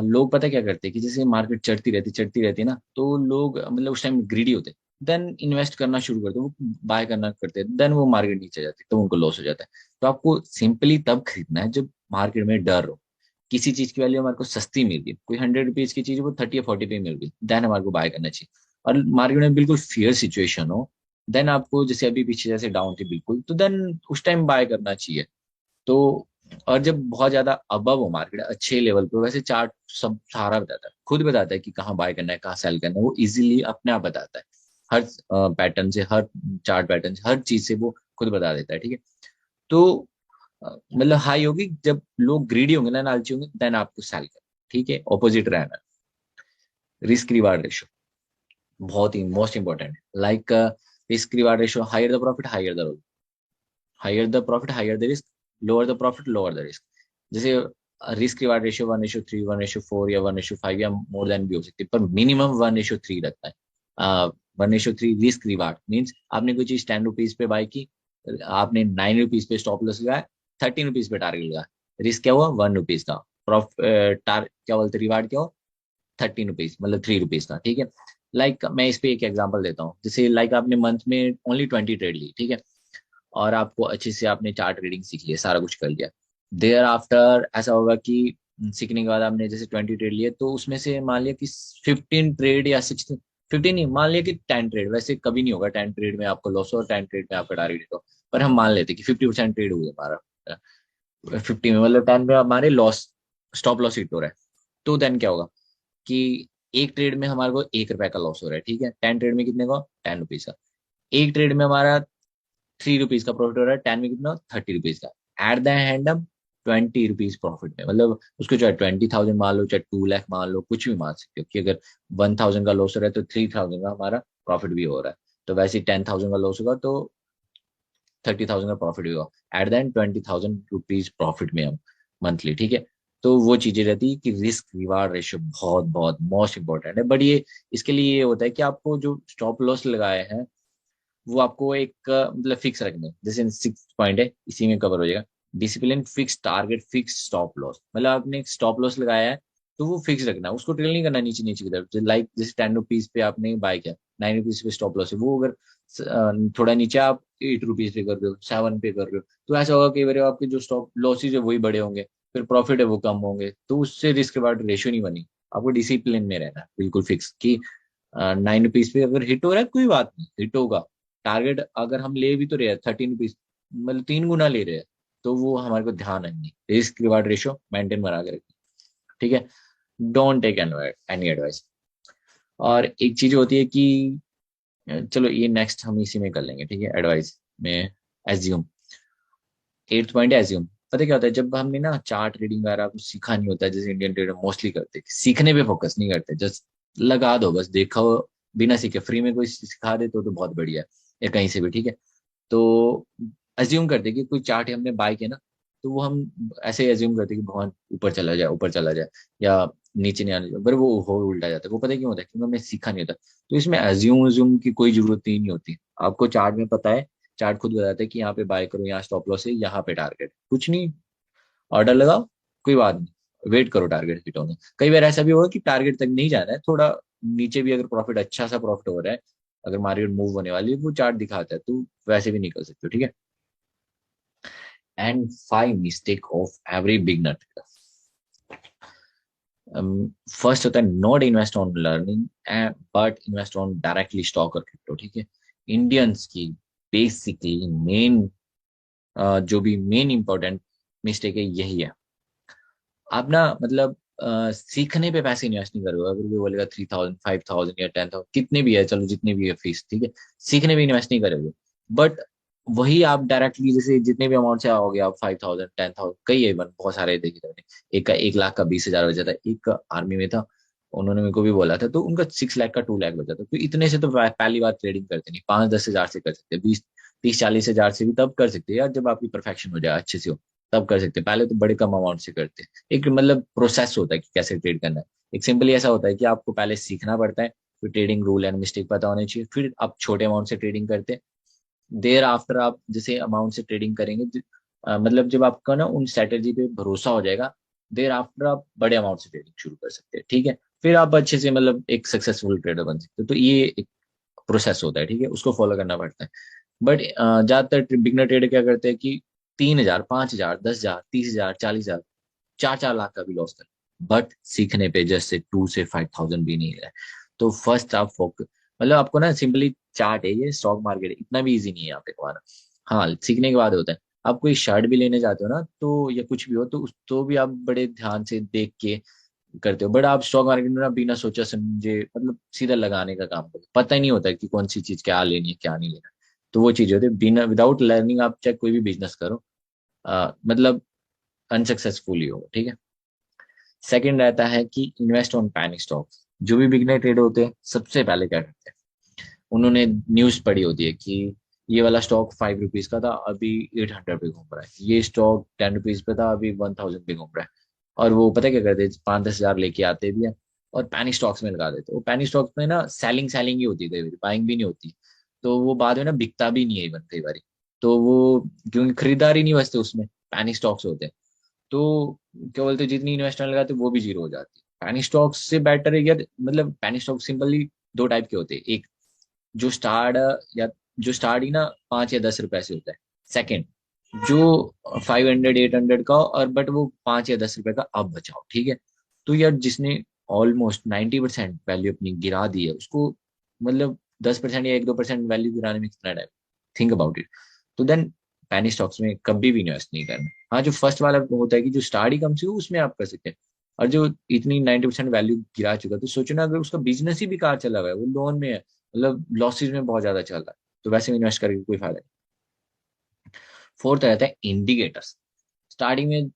लोग पता क्या करते हैं कि जैसे मार्केट चढ़ती रहती है ना, तो लोग मतलब उस टाइम ग्रीडी होते हैं, देन इन्वेस्ट करना शुरू करते हैं, वो बाय करना करते हैं, देन वो मार्केट नीचे जाती है तो उनको लॉस हो जाता है। तो आपको सिंपली तब खरीदना है जब मार्केट में डर हो, किसी चीज की वैल्यू हमारे को सस्ती मिल रही है, कोई 100 रुपीज की चीज वो 30 या 40 पे मिल रही, देन हमारे को बाय करना चाहिए। और मार्केट में बिल्कुल फियर सिचुएशन हो, देन आपको, जैसे अभी पीछे जैसे डाउन थी बिल्कुल, तो देन उस टाइम बाय करना चाहिए। तो और जब बहुत ज्यादा अबव हो मार्केट अच्छे लेवल पे, वैसे चार्ट सब सारा बताता है, खुद बताता है कि कहाँ बाय करना है कहाँ सेल करना है, वो इजीली अपने आप बताता है। हर पैटर्न से, हर चार्ट पैटर्न से, हर चीज से वो खुद बता देता है, ठीक है। तो मतलब हाई होगी जब लोग ग्रीडी होंगे ना, लालची होंगे, देन आपको सेल करना, ठीक है, ऑपोजिट रहना। रिस्क रिवार्ड रेशो बहुत ही मोस्ट इंपॉर्टेंट है, like risk reward ratio, higher the profit higher the, higher the profit higher the risk, lower the profit lower the risk. जैसे रिस्क रिवार्ड रेशियो 1:3, 1:4 या 1:5 या मोर देन भी हो सकती है, पर मिनिमम 1:3 रखता है। 1:3 रिस्क रिवार्ड मीन्स आपने कोई चीज 10 रुपीज पे बाय की, आपने 9 रुपीज पे स्टॉप लॉस लगाया, 13 रुपीज पे टारगेट लगाया, रिस्क क्या हुआ 1 रुपीज का, प्रॉफिट क्या बोलते रिवार्ड क्या हुआ 13 रुपीज, मतलब 3 रुपीज का, ठीक है। लाइक मैं इस पे एक एग्जांपल देता हूँ, जैसे लाइक आपने मंथ में ओनली 20 ट्रेड ली, ठीक है, और आपको अच्छे से आपने चार्ट रीडिंग सीख लिया, सारा कुछ कर लिया, देयर आफ्टर ऐसा होगा कि सीखने के बाद आपने जैसे 20 ट्रेड लिए, तो उसमें से मान लिया कि 15 ट्रेड या 16, 15 नहीं, मान लिया कि 10 ट्रेड, वैसे कभी नहीं होगा 10 ट्रेड में आपको लॉस हो और 10 ट्रेड में आपका टारगेट हो, पर हम मान लेते कि 50% ट्रेड हुई हमारा, 50 में मतलब 10 में हमारे लॉस, स्टॉप लॉस हिट हो रहा है, तो देन क्या होगा कि एक ट्रेड में हमारे को 1 रुपए का लॉस हो रहा है, ठीक है, 10 ट्रेड में कितने का, 10 रुपीज का, एक ट्रेड में हमारा 3 रुपीज का प्रॉफिट हो रहा है, 10 में कितना 30 रुपीज का, एट द एंड हम 20 रुपीज प्रॉफिट में, मतलब उसको चाहे 20,000 मान लो, चाहे 2 लाख मान लो, कुछ भी मान सकते हो, कि अगर 1,000 का लॉस हो रहा है तो 3,000 का हमारा प्रॉफिट भी हो रहा है, तो वैसे ही 10,000 का लॉस होगा तो 30,000 का प्रॉफिट भी होगा, at the end 20,000 rupees profit में हम मंथली, ठीक है। तो वो चीजें रहती है कि रिस्क रिवार्ड रेशियो बहुत बहुत मोस्ट इंपॉर्टेंट है, बट ये इसके लिए ये होता है कि आपको जो स्टॉप लॉस लगाए हैं वो आपको एक मतलब फिक्स रखने हैं। जैसे 6 पॉइंट है, इसी में कवर हो जाएगा। Discipline, fix target, fix stop loss, मतलब आपने एक स्टॉप लॉस लगाया है तो वो फिक्स रखना है, उसको ट्रेल नहीं करना नीचे नीचे की तरफ, लाइक जैसे 10 रुपीज पे आपने बाय किया, 9 रुपीज पे स्टॉप लॉस है, वो अगर थोड़ा नीचे आप 8 रुपीज पे कर रहे हो, 7 पे कर रहे हो, तो ऐसा होगा कि बार आपके जो स्टॉप लॉसेज है वही बड़े होंगे, फिर प्रॉफिट है वो कम होंगे, तो उससे रिस्क के बाद रेशियो नहीं बनी। आपको डिसिप्लिन में रहना है बिल्कुल फिक्स, कि 9 रुपीज पे अगर हिट हो रहा है कोई बात नहीं, हिट होगा, टारगेट अगर हम ले भी तो रहे 13 रुपीज, मतलब 3 गुना ले रहे हैं, तो वो हमारे को ध्यान है नहीं, रिस्क रिवार्ड रेशियो मेंटेन बना के रखिए, ठीक है। Don't take any advice. और एक चीज होती है कि चलो ये नेक्स्ट हम इसी में कर लेंगे, ठीक है, एडवाइस में। एज्यूम, 8th पॉइंट है एज्यूम। पता है क्या होता है, जब हमने ना चार्ट रीडिंग वगैरह कुछ सीखा नहीं होता है, जैसे इंडियन ट्रेडर मोस्टली करते हैं, सीखने पे फोकस नहीं करते, जस्ट लगा दो बस, देखो, बिना सीखे फ्री में कोई सिखा दे तो बहुत बढ़िया है, या कहीं से भी, ठीक है। तो अज्यूम करते कि कोई चार्ट हमने बाय किया ना, तो वो हम ऐसे ही अज्यूम करते कि भगवान ऊपर चला जाए, ऊपर चला जाए, या नीचे नहीं आने जाए, पर वो हो उल्टा जाता है। वो पता है क्यों होता है, क्योंकि हमने सीखा नहीं होता। तो इसमें अज्यूम की कोई जरूरत ही नहीं होती। आपको चार्ट में पता है, चार्ट खुद बताता है कि यहाँ पे बाय करो, यहाँ स्टॉप लॉस है, यहाँ पे टारगेट, कुछ नहीं, ऑर्डर लगाओ, कोई बात नहीं, वेट करो टारगेट हिट होने। कई बार ऐसा भी होगा कि टारगेट तक नहीं जाना है, थोड़ा नीचे भी अगर प्रॉफिट, अच्छा सा प्रॉफिट हो रहा है, अगर मार्केट मूव होने वाली है, वो चार्ट दिखाता है, तो वैसे भी निकल सकते हो, ठीक है। And 5 mistake of every beginner. First होता है not invest on learning, but invest on directly stock और क्रिप्टो, ठीक है। इंडियंस की बेसिकली मेन, जो भी मेन इंपॉर्टेंट मिस्टेक है यही है। आप ना मतलब सीखने पे पैसे इन्वेस्ट नहीं करोगे। अगर कोई बोलेगा 3,000 5,000 या 10,000 कितने भी है, चलो जितनी भी है फीस, ठीक है, सीखने पे इन्वेस्ट नहीं करोगे। बट वही आप डायरेक्टली, जैसे जितने भी अमाउंट से आओगे आप, 5,000 10,000, कई है इवन, बहुत सारे देखे थे मैंने। एक का 1 लाख का 20,000 बचा था, एक आर्मी में था, उन्होंने मेरे को भी बोला था, तो उनका 6 लाख का 2 लाख बचा था। तो इतने से तो पहली बार ट्रेडिंग करते नहीं, 5-10 हजार से कर सकते हैं, 20-30-40 हजार से भी तब कर सकते हैं यार, जब आपकी परफेक्शन हो जाए, अच्छे से हो, तब कर सकते हैं। पहले तो बड़े कम अमाउंट से करते हैं। एक मतलब प्रोसेस होता है कि कैसे ट्रेड करना है। एक सिंपली ऐसा होता है कि आपको पहले सीखना पड़ता है, फिर ट्रेडिंग रूल एंड मिस्टेक पता होने चाहिए, फिर आप छोटे अमाउंट से ट्रेडिंग करते हैं। देर आफ्टर आप जैसे अमाउंट से ट्रेडिंग करेंगे, मतलब जब आपका ना उन स्ट्रेटेजी पे भरोसा हो जाएगा, देर आफ्टर आप बड़े अमाउंट से ट्रेडिंग शुरू कर सकते हैं, ठीक है। फिर आप अच्छे से मतलब एक सक्सेसफुल ट्रेडर बन सकते हैं। तो ये एक प्रोसेस होता है, ठीक है, उसको फॉलो करना पड़ता है। बट ज्यादातर बिगनर ट्रेडर क्या करते हैं कि 3,000 5,000 10,000 30,000 40,000 4-4 लाख का भी लॉस कर, बट सीखने पे जैसे 2 से 5,000 भी नहीं है। तो फर्स्ट आप फोकस, मतलब आपको ना सिंपली चार्ट है ये, स्टॉक मार्केट है, इतना भी इजी नहीं है यहाँ पे कमाना। हाँ, सीखने के बाद होता है। आप कोई शर्ट भी लेने जाते हो ना, तो या कुछ भी हो, तो तो भी आप बड़े ध्यान से देख के करते हो। बट आप स्टॉक मार्केट में ना बिना सोचा समझे मतलब सीधा लगाने का काम करते हो, पता ही नहीं होता है कि कौन सी चीज क्या लेनी है क्या नहीं लेना। तो वो चीज होती है, बिना विदाउट लर्निंग आप चाहे कोई भी बिजनेस करो, मतलब अनसक्सेसफुल ही हो, ठीक है। सेकंड रहता है कि इन्वेस्ट ऑन पैनिक स्टॉक्स। जो भी बिगनर ट्रेडर होते हैं सबसे पहले क्या करते हैं, उन्होंने न्यूज पढ़ी होती है कि ये वाला स्टॉक 5 रुपीज का था, अभी 800 पे घूम रहा है, ये स्टॉक 10 रुपीज पे था, अभी 1,000 पे घूम रहा है। और वो पता है क्या करते हैं, 5-10 हजार लेके आते भी है, और पैनिक स्टॉक्स में लगा देते हैं। वो पैनिक स्टॉक्स में ना सेलिंग सेलिंग ही होती है, कई बार बाइंग भी नहीं होती। तो वो बाद में ना बिकता भी नहीं है इवन कई बार। तो वो क्योंकि खरीदार ही नहीं बचते उसमें, पैनिक स्टॉक्स होते हैं। तो क्या बोलते हैं, जितनी इन्वेस्टमेंट लगाते वो भी जीरो हो जाती है। पैनी स्टॉक्स से बेटर है क्या, मतलब पैनी स्टॉक सिंपली 2 टाइप के होते हैं। एक जो स्टार्ट, या जो स्टार्ट ही ना 5 या 10 रुपए से होता है। सेकंड जो 500 800 का हो, और बट वो 5 या 10 रुपए का अब बचाओ, ठीक है। तो यार जिसने ऑलमोस्ट 90% वैल्यू अपनी गिरा दी है, उसको मतलब 10% या 1-2% वैल्यू गिराने में कितना टाइम, थिंक अबाउट इट। तो देन पैनी स्टॉक्स में कभी भी इन्वेस्ट नहीं करना। हाँ, जो फर्स्ट वाला होता है कि जो स्टार्ट ही कम से हो, उसमें आप कर सकते हैं। और जो इतनी 90% वैल्यू गिरा चुका, तो सोचो ना, अगर उसका बिजनेस ही बेकार चला हुआ है, वो लोन में है, मतलब लॉसेज में बहुत ज्यादा चल रहा है, तो वैसे में इन्वेस्ट करके कोई फायदा नहीं। फोर्थ रहता है इंडिकेटर्स। स्टार्टिंग में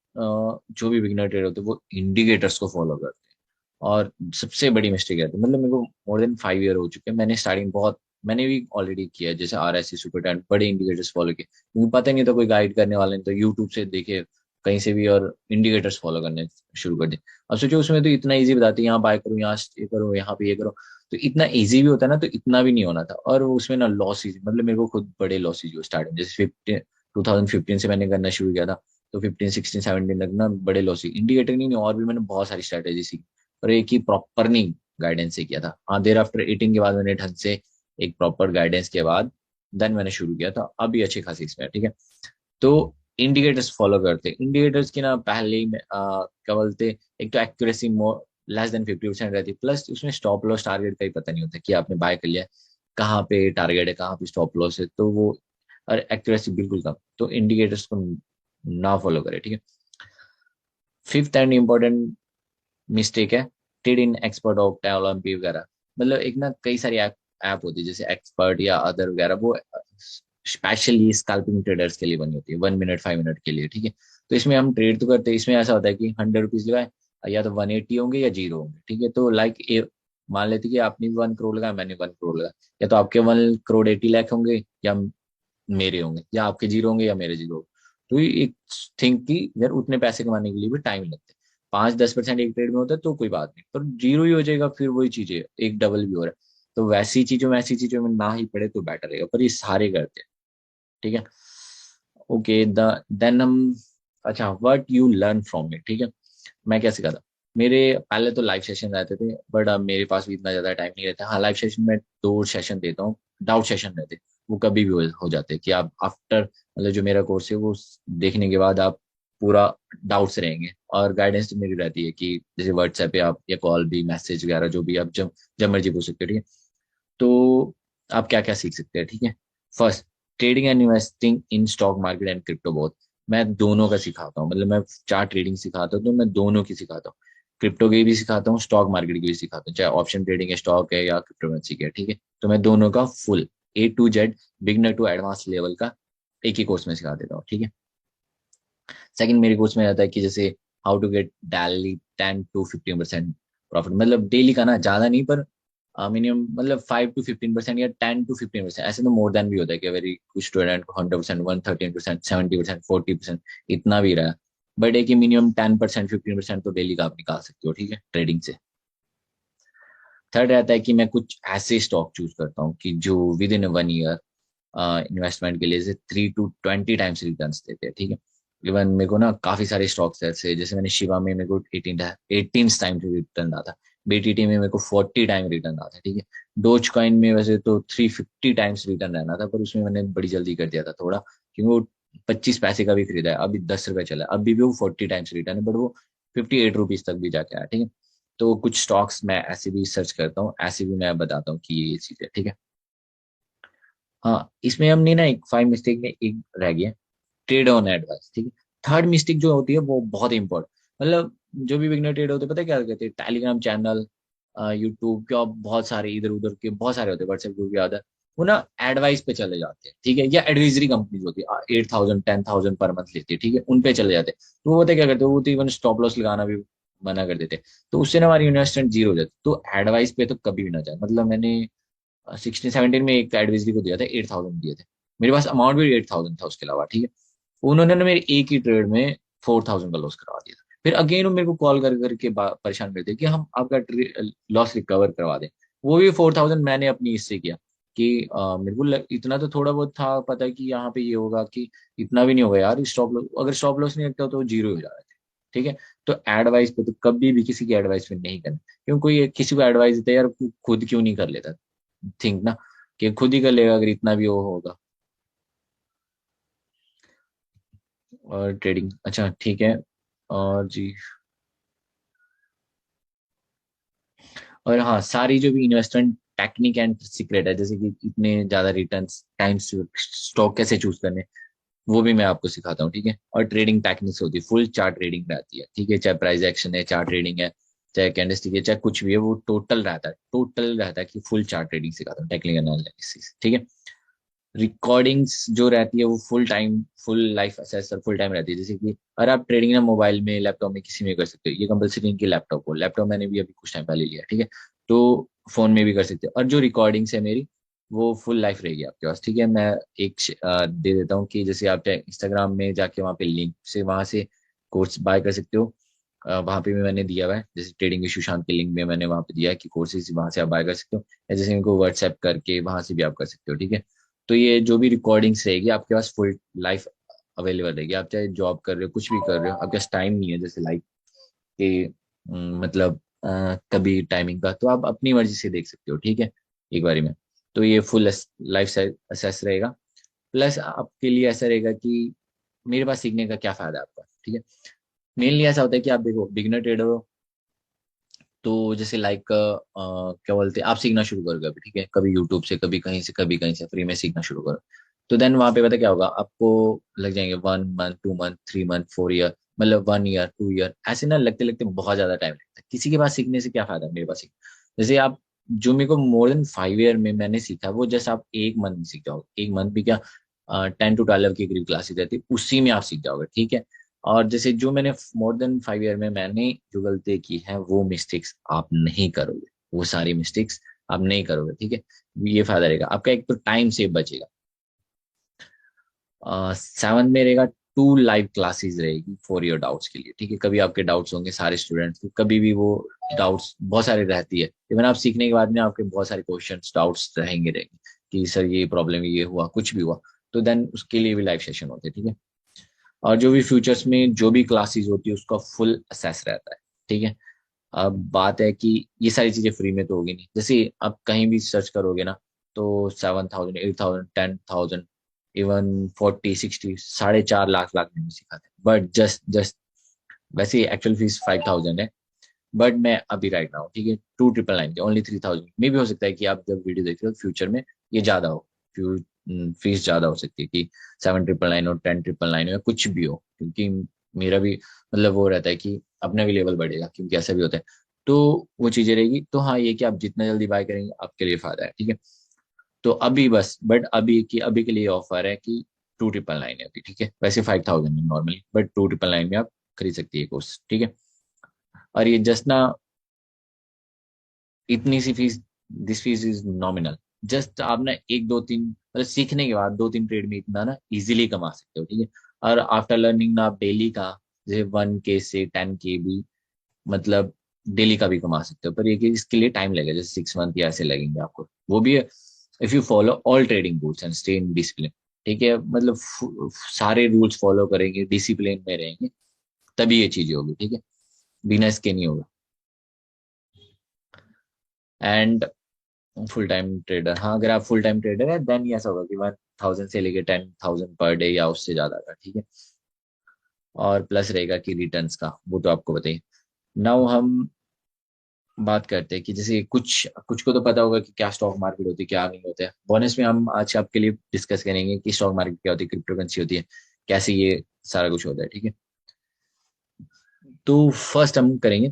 जो भी बिगिनर ट्रेडर होते हैं वो इंडिकेटर्स को फॉलो करते हैं। और सबसे बड़ी मिस्टेक है, मतलब मेरे को मोर देन 5 ईयर हो चुके हैं, मैंने स्टार्टिंग बहुत, मैंने भी ऑलरेडी किया है, जैसे RSI सुपर 10 बड़े इंडिकेटर्स फॉलो किए, क्योंकि पता नहीं था कोई गाइड करने वाले नहीं, तो यूट्यूब से देखे कहीं से भी, और इंडिकेटर्स फॉलो करने शुरू कर दिए। अब सोचो उसमें तो इतना इजी बताते हैं, यहाँ बाय करो, यहाँ ये करो, यहाँ पे ये करो। तो इतना इजी भी होता है ना, तो इतना भी नहीं होना था, और उसमें ना लॉसेज, मतलब मेरे को खुद बड़े लॉसेज हुए स्टार्टिंग, जैसे 2015 से मैंने करना शुरू किया था, तो 15 16 17 तक ना बड़े लॉसेज, इंडिकेटर नहीं, और भी मैंने बहुत सारी स्ट्रैटेजी सीखी, और एक ही प्रॉपर नहीं गाइडेंस से किया था। हाँ, देर आफ्टर 18 के बाद मैंने ढंग से एक प्रॉपर गाइडेंस के बाद देन मैंने शुरू किया था, अभी अच्छी खासी इसमें, ठीक है। तो इंडिकेटर्स फॉलो करते, इंडिकेटर्स की ना पहले ही क्या बोलते, एक तो एक्यूरेसी मोर लेस देन 50% रहती, प्लस उसमें स्टॉप लॉस टारगेट का ही पता नहीं होता कि आपने बाय कर लिया, कहाँ पे टारगेट है, कहाँ पे स्टॉप लॉस है। तो वो और एक्यूरेसी बिल्कुल कम, तो इंडिकेटर्स को ना फॉलो करें, ठीक है। फिफ्थ एंड इम्पोर्टेंट मिस्टेक है ट्रेड इन एक्सपर्ट ऑप्टा ओलंपी वगैरह। मतलब एक ना कई सारी ऐप होती है जैसे एक्सपर्ट या अदर वगैरह, वो स्पेशली स्कैल्पिंग ट्रेडर्स के लिए बनी होती है, 1 मिनट 5 मिनट के लिए, ठीक है। तो इसमें हम ट्रेड तो करते हैं, इसमें ऐसा होता है कि 100 रुपीज लगाए, या तो 180 होंगे या जीरो होंगे, ठीक है। तो लाइक मान लेते कि आपने भी 1 करोड़ लगाया, मैंने 1 करोड़ लगाया, या तो आपके 1 करोड़ 80 लाख होंगे, या मेरे होंगे, या आपके जीरो होंगे या मेरे जीरो होंगे। तो ये एक थिंक कि यार उतने पैसे कमाने के लिए भी टाइम लगता है, 5-10% एक ट्रेड में होता है तो कोई बात नहीं, पर जीरो ही हो जाएगा फिर वही चीजें एक डबल भी हो रहा है। तो वैसी चीजों में ना ही पड़े तो बेटर रहेगा, पर ये सारे करते हैं, ठीक है। ओके देन हम, अच्छा what you learn from it, ठीक है। मैं क्या सिखा था, मेरे पहले तो लाइव सेशन रहते थे, बट अब मेरे पास भी इतना ज्यादा टाइम नहीं रहता। हाँ, लाइव सेशन में 2 सेशन देता हूँ, डाउट सेशन रहते, वो कभी भी हो जाते हैं कि आप आफ्टर, मतलब जो मेरा कोर्स है वो देखने के बाद आप पूरा डाउट्स रहेंगे, और गाइडेंस तो मेरी रहती है कि जैसे व्हाट्सएप पे आप, या कॉल भी, मैसेज वगैरह जो भी आप जब जब मर्जी पूछ सकते हो, ठीक है। तो आप क्या क्या सीख सकते हैं, ठीक है। First, trading and investing in stock market and crypto both. मैं दोनों का सिखाता हूँ, मतलब मैं चार ट्रेडिंग सिखाता हूँ तो मैं दोनों की सिखाता हूँ, क्रिप्टो की भी सिखाता हूँ, स्टॉक मार्केट की भी सिखाता हूँ, चाहे ऑप्शन ट्रेडिंग है, स्टॉक है, या क्रिप्टो करेंसी है, ठीक है। तो मैं दोनों का full A to Z, beginner to advance level का एक ही कोर्स में सिखा देता हूँ, ठीक है। सेकंड, मेरे कोर्स में रहता है कि जैसे how to get daily 10 to 15% profit, मतलब डेली का ना, ज्यादा नहीं, पर मिनिमम मतलब 5 to 15% या 10 to 15%, ऐसे तो मोर देन भी होता है कि वेरी कुछ स्टूडेंट को 100%, 113%, 70%, 40% इतना भी रहा, बट एक ही मिनिमम 10% 15% तो डेली का आप निकाल सकते हो, ठीक है, ट्रेडिंग से। थर्ड रहता है कि मैं कुछ ऐसे स्टॉक चूज करता हूँ कि जो विद इन 1 ईयर इन्वेस्टमेंट के लिए से 3 to 20 टाइम्स रिटर्न देते हैं, ठीक है। इवन मेरे को ना काफी सारे स्टॉक्स ऐसे, जैसे मैंने शिवा में मेरे को 18 टाइम रिटर्न आता, BTT में मेरे को 40 टाइम रिटर्न आता, ठीक है। डोज कॉइन में वैसे तो 350 टाइम्स रिटर्न रहना था, पर उसमें मैंने बड़ी जल्दी कर दिया था थोड़ा, क्योंकि वो 25 पैसे का भी खरीदा है, अभी 10 रुपए चला है, अभी भी वो 40 टाइम्स रिटर्न है, बट वो 58 रुपीज तक भी जाके आया, ठीक है। तो कुछ स्टॉक्स मैं ऐसे भी सर्च करता हूँ, ऐसे भी मैं बताता हूँ कि ये चीज है, ठीक है। हाँ, इसमें हमने ना एक 5 मिस्टेक में एक रह गया, ट्रेड ऑन एडवाइस, ठीक है। थर्ड मिस्टेक जो होती है वो बहुत इंपॉर्टेंट, मतलब जो भी बिगनर ट्रेड होते हैं, पता है क्या करते हैं, टेलीग्राम चैनल, यूट्यूब के, और बहुत सारे इधर उधर के बहुत सारे होते हैं, व्हाट्सएप ग्रुप याद है, वो ना एडवाइस पे चले जाते हैं, ठीक है, या एडवाइजरी कंपनीज होती है, 8,000 10,000 पर मंथ लेती है, ठीक है, उन पे चले जाते हैं। तो वो पता है क्या करते हैं, वो तो इवन स्टॉप लॉस लगाना भी मना कर देते हैं, तो उससे ना हमारी इन्वेस्टमेंट जीरो हो जाती है। तो एडवाइस पे तो कभी भी ना जाए, मतलब मैंने 16-17 में एक एडवाइजरी को दिया था, 8,000 दिए थे, मेरे पास अमाउंट भी 8,000 था उसके अलावा, ठीक है। उन्होंने ना मेरे एक ही ट्रेड में 4,000 का लॉस करवा दिया था। फिर अगेन वो मेरे को कॉल कर करके परेशान करते कि हम आपका लॉस रिकवर करवा दें। वो भी 4,000 मैंने अपनी इससे किया कि मेरे को इतना तो थोड़ा बहुत था पता है कि यहाँ पे ये होगा, कि इतना भी नहीं होगा यार, स्टॉप लॉस अगर स्टॉप लॉस नहीं रखता तो जीरो हो जा रहा है, ठीक है। तो एडवाइस पे तो कभी भी किसी की एडवाइस पे नहीं करना, क्यों कोई किसी को एडवाइस देता है यार, खुद क्यों नहीं कर लेता, थिंक ना, कि खुद ही कर लेगा अगर इतना भी वो होगा। और ट्रेडिंग, अच्छा ठीक है। और जी, और हाँ, सारी जो भी इन्वेस्टमेंट टेक्निक एंड सीक्रेट है, जैसे कि इतने ज्यादा रिटर्न्स टाइम्स, स्टॉक कैसे चूज करने, वो भी मैं आपको सिखाता हूँ, ठीक है। और ट्रेडिंग टेक्निक्स होती है, फुल चार्ट ट्रेडिंग रहती है, ठीक है, चाहे प्राइस एक्शन है, चार्ट ट्रेडिंग है, चाहे कैंडलस्टिक है, चाहे कुछ भी है, वो टोटल रहता है कि फुल चार्ट ट्रेडिंग सिखाता हूँ, टेक्निकल एनालिसिस, ठीक है। रिकॉर्डिंग्स जो रहती है वो full time, full life assessor full time रहती है, जैसे कि अगर आप ट्रेडिंग ना मोबाइल में, लैपटॉप में, किसी में कर सकते हो, ये कंपलसरी इनकी लैपटॉप को, लैपटॉप मैंने भी अभी कुछ टाइम पहले लिया, ठीक है। तो फोन में भी कर सकते हो, और जो रिकॉर्डिंग्स है मेरी, वो फुल लाइफ रहेगी आपके पास, ठीक है। मैं एक दे देता हूँ कि जैसे आप चाहे इंस्टाग्राम में जाके वहाँ पे लिंक से वहां से कोर्स बाय कर सकते हो, वहां पे भी मैंने दिया हुआ है, जैसे ट्रेडिंग विद सुशांत के लिंक में मैंने वहां पे दिया है कि कोर्सेज वहां से आप बाय कर सकते हो, या जैसे इनको व्हाट्सएप करके वहां से भी आप कर सकते हो, ठीक है। तो ये जो भी रिकॉर्डिंग्स रहेगी आपके पास फुल लाइफ अवेलेबल रहेगी, आप चाहे जॉब कर रहे हो, कुछ भी कर रहे हो, आपके पास टाइम नहीं है जैसे लाइफ के, मतलब कभी टाइमिंग का, तो आप अपनी मर्जी से देख सकते हो, ठीक है, एक बारी में। तो ये फुल लाइफ असेस रहेगा। प्लस आपके लिए ऐसा रहेगा कि मेरे पास सीखने का क्या फायदा है आपका, ठीक है। मेनली ऐसा होता है कि आप देखो बिगिनर ट्रेडर हो, तो जैसे लाइक क्या बोलते हैं, आप सीखना शुरू करोगे अभी, ठीक है, कभी यूट्यूब से, कभी कहीं से, कभी कहीं से फ्री में सीखना शुरू करो। तो देन वहां पे पता क्या होगा, आपको लग जाएंगे 1 मंथ, 2 मंथ, 3 मंथ, 4 ईयर, मतलब 1 ईयर, 2 ईयर, ऐसे ना लगते लगते बहुत ज्यादा टाइम लगता है। किसी के पास सीखने से क्या फायदा, मेरे पास सीख, जैसे आप, जो मेरे को more than 5 ईयर में मैंने सीखा, वो जस्ट आप 1 मंथ में सीख जाओगे। 1 मंथ भी क्या, 10 to 12 की करीब क्लासेस रहती है, उसी में आप सीख जाओगे, ठीक है। और जैसे जो मैंने more than 5 ईयर में मैंने जो गलती की है, वो मिस्टेक्स आप नहीं करोगे, वो सारी मिस्टेक्स आप नहीं करोगे, ठीक है। ये फायदा रहेगा आपका, एक तो टाइम सेव बचेगा। 7 में रहेगा, 2 लाइव क्लासेस रहेगी फॉर योर डाउट्स के लिए, ठीक है। कभी आपके डाउट्स होंगे सारे स्टूडेंट्स के, कभी भी वो डाउट्स बहुत सारे रहती है, इवन आप सीखने के बाद में आपके बहुत सारे क्वेश्चंस डाउट्स रहेंगे कि सर ये प्रॉब्लम, ये हुआ, कुछ भी हुआ, तो देन उसके लिए भी लाइव सेशन होते हैं, ठीक है। और जो भी फ्यूचर्स में जो भी क्लासेस होती है, उसका फुल असेस रहता है, ठीक है। अब बात है कि ये सारी चीजें फ्री में तो होगी नहीं, जैसे आप कहीं भी सर्च करोगे ना, तो 7,000, 8,000, 10,000, इवन 40, 60, 4.5 लाख लाख में भी सिखाते हैं, बट जस्ट वैसे एक्चुअल फीस 5,000 है। बट मैं अभी राइट रहा हूँ, ठीक है, 2,999 की, ओनली 3,000 में भी हो सकता है कि आप जब वीडियो देख रहे हो फ्यूचर में ये ज्यादा हो, फीस ज्यादा हो सकती है कि 7,999 और 10,999 या कुछ भी हो, क्योंकि मेरा भी मतलब वो रहता है कि अपना भी लेवल बढ़ेगा, क्योंकि ऐसा भी होता है। तो वो चीजें रहेगी, तो हाँ, ये कि आप जितना जल्दी बाय करेंगे आपके लिए फायदा है, ठीक है। तो अभी बस, बट अभी के लिए ऑफर है कि 2,999 है अभी, ठीक है। वैसे 5,000 है नॉर्मली, बट 2,999 में आप खरीद सकती है कोर्स, ठीक है। और ये जस्ट ना इतनी सी fees, this fees is nominal. Just आप ना एक दो तीन, मतलब सीखने के बाद 2-3 ट्रेड में इतना ना इजीली कमा सकते हो, ठीक है। और आफ्टर लर्निंग ना आप डेली का, जैसे 1K से 10K भी, मतलब डेली का भी कमा सकते हो, पर ये कि इसके लिए टाइम लगेगा, जैसे 6 मंथ या ऐसे लगेंगे आपको, वो भी if you follow all trading rules and stay in discipline, ठीक है। मतलब सारे रूल्स फॉलो करेंगे, डिसिप्लिन में रहेंगे, तभी ये चीजें होगी, ठीक है। बिना इसके नहीं होगा। एंड फुल टाइम ट्रेडर, हाँ, अगर आप फुल टाइम ट्रेडर है, देन ये ऐसा होगा कि 1,000 से लेके 10,000 पर डे या उससे ज्यादा का, ठीक है। और प्लस रहेगा कि रिटर्न्स का, वो तो आपको बताइए। नाउ हम बात करते हैं कि जैसे कुछ कुछ को तो पता होगा कि क्या स्टॉक मार्केट होती है, क्या नहीं होता है। बोनस में हम आज आपके लिए डिस्कस करेंगे कि स्टॉक मार्केट क्या होती है, क्रिप्टो करेंसी होती है, कैसे ये सारा कुछ होता है, ठीक है। तो फर्स्ट हम करेंगे,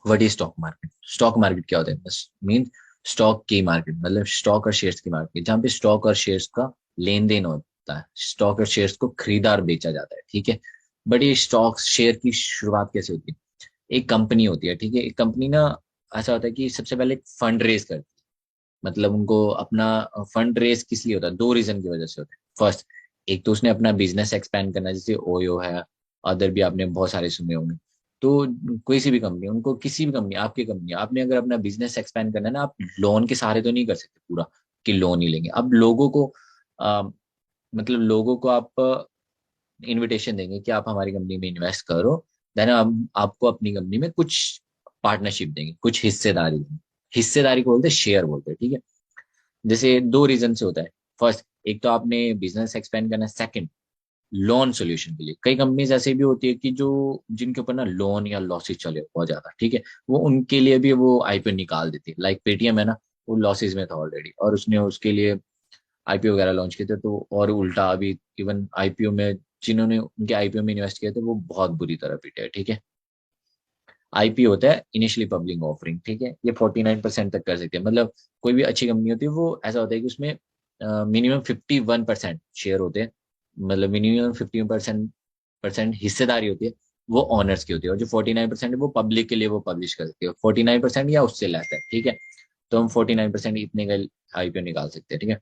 what is stock market. Stock market क्या होता है, बस मीन स्टॉक की मार्केट, मतलब स्टॉक और शेयर्स की मार्केट, जहाँ पे स्टॉक और शेयर्स का लेन देन होता है, स्टॉक और शेयर्स को खरीदा और बेचा जाता है, ठीक है। बट ये स्टॉक शेयर की शुरुआत कैसे होती है, एक कंपनी होती है, ठीक है। एक कंपनी ना, ऐसा होता है कि सबसे पहले फंड रेज करती है, मतलब उनको अपना फंड रेज किस लिए होता है, 2 रीजन की वजह से होता है। फर्स्ट, एक तो उसने अपना बिजनेस एक्सपेंड करना है, जैसे ओयो है, अदर भी आपने बहुत सारे सुने होंगे। तो कोई सी भी कंपनी, उनको किसी भी कंपनी, आपकी कंपनी, आपने अगर अपना बिजनेस एक्सपेंड करना है ना, आप लोन के सहारे तो नहीं कर सकते पूरा, कि लोन ही लेंगे। अब लोगों को आ, मतलब लोगों को आप इनविटेशन देंगे कि आप हमारी कंपनी में इन्वेस्ट करो, देन हम आपको अपनी कंपनी में कुछ पार्टनरशिप देंगे, कुछ हिस्सेदारी देंगे। हिस्सेदारी को बोलते हैं, शेयर बोलते हैं, ठीक है। जैसे 2 रीजन से होता है। फर्स्ट, एक तो आपने बिजनेस एक्सपेंड करना है। सेकंड, लोन सोल्यूशन के लिए कई कंपनीज ऐसे भी होती है कि जो जिनके ऊपर ना लोन या लॉसेज चले बहुत ज्यादा, ठीक है, वो उनके लिए भी वो आईपीओ निकाल देती है। लाइक पेटीएम है ना, वो लॉसेज में था ऑलरेडी, और उसने उसके लिए आईपीओ वगैरह लॉन्च किए थे। तो और उल्टा अभी इवन आईपीओ में, जिन्होंने उनके आईपीओ में इन्वेस्ट किया था, वो बहुत बुरी तरह पीटे हैं, ठीक है। आईपीओ होता है इनिशियली पब्लिक ऑफरिंग, ठीक है। ये 49% तक कर सकते हैं, मतलब कोई भी अच्छी कंपनी होती है, वो ऐसा होता है कि उसमें मिनिमम 51% शेयर होते हैं, मतलब मिनिमम 51% हिस्सेदारी होती है, वो ऑनर्स की होती है। और जो 49% है वो पब्लिक के लिए वो पब्लिश कर सकते हो, 49% या उससे लेस है, ठीक है। तो हम 49% इतने का आईपीओ निकाल सकते हैं, ठीक है।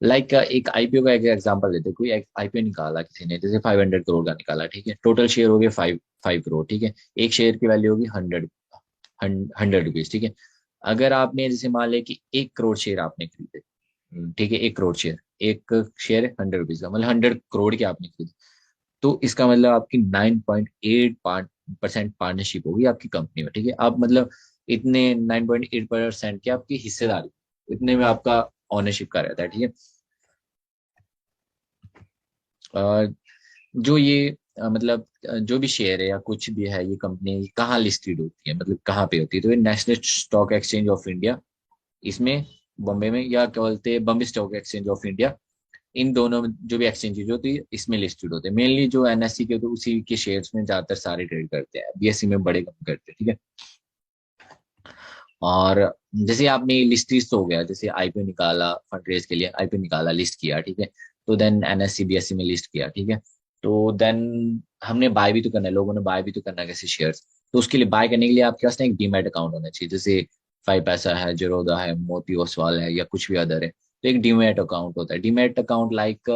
लाइक एक आईपीओ का एक एग्जांपल देते हैं। कोई आईपीओ निकाला किसी ने, जैसे 500 करोड़ का निकाला, ठीक है। टोटल शेयर हो गए 5 5 करोड़, ठीक है। एक शेयर की वैल्यू होगी 100 रुपीज, ठीक है। अगर आपने जैसे मान लिया कि 1 करोड़ शेयर आपने खरीदे, ठीक है, 1 करोड़ शेयर, एक शेयर 100 रुपीज का, मतलब 100 करोड़ के आपने खरीदे, तो इसका मतलब आपकी 9.8% पार्टनरशिप होगी आपकी कंपनी में, ठीक है। आप मतलब इतने 9.8% की आपकी हिस्सेदारी, इतने में आपका ऑनरशिप का रहता है, ठीक है। अ, जो ये मतलब जो भी शेयर है या कुछ भी है, ये कंपनी कहाँ लिस्टेड होती है, मतलब कहाँ पे होती है, तो ये National Stock Exchange of India, इसमें बॉम्बे में, या क्या बोलते हैं Bombay Stock Exchange of India, इन दोनों जो भी एक्सचेंजेज होती है इसमें लिस्टेड होते हैं। मेनली जो एनएससी के होते हैं उसी के शेयर्स में ज्यादातर सारे ट्रेड करते हैं, बीएससी में बड़े कम करते हैं, ठीक है। और जैसे आपने लिस्टिस तो हो गया, जैसे आईपीओ निकाला फंड रेज के लिए, आईपीओ निकाला लिस्ट किया, ठीक है। तो देन एनएससी बीएससी में लिस्ट किया, ठीक है। तो देन हमने बाय भी तो करना है, लोगों ने बाय भी तो करना है कैसे शेयर्स। तो उसके लिए बाय करने के लिए आपके पास ना एक डीमैट अकाउंट होना चाहिए, जैसे फाइव पैसा है, जीरोधा है, मोती ओसवाल है, या कुछ भी अदर है। तो एक डीमैट अकाउंट होता है। डीमैट अकाउंट लाइक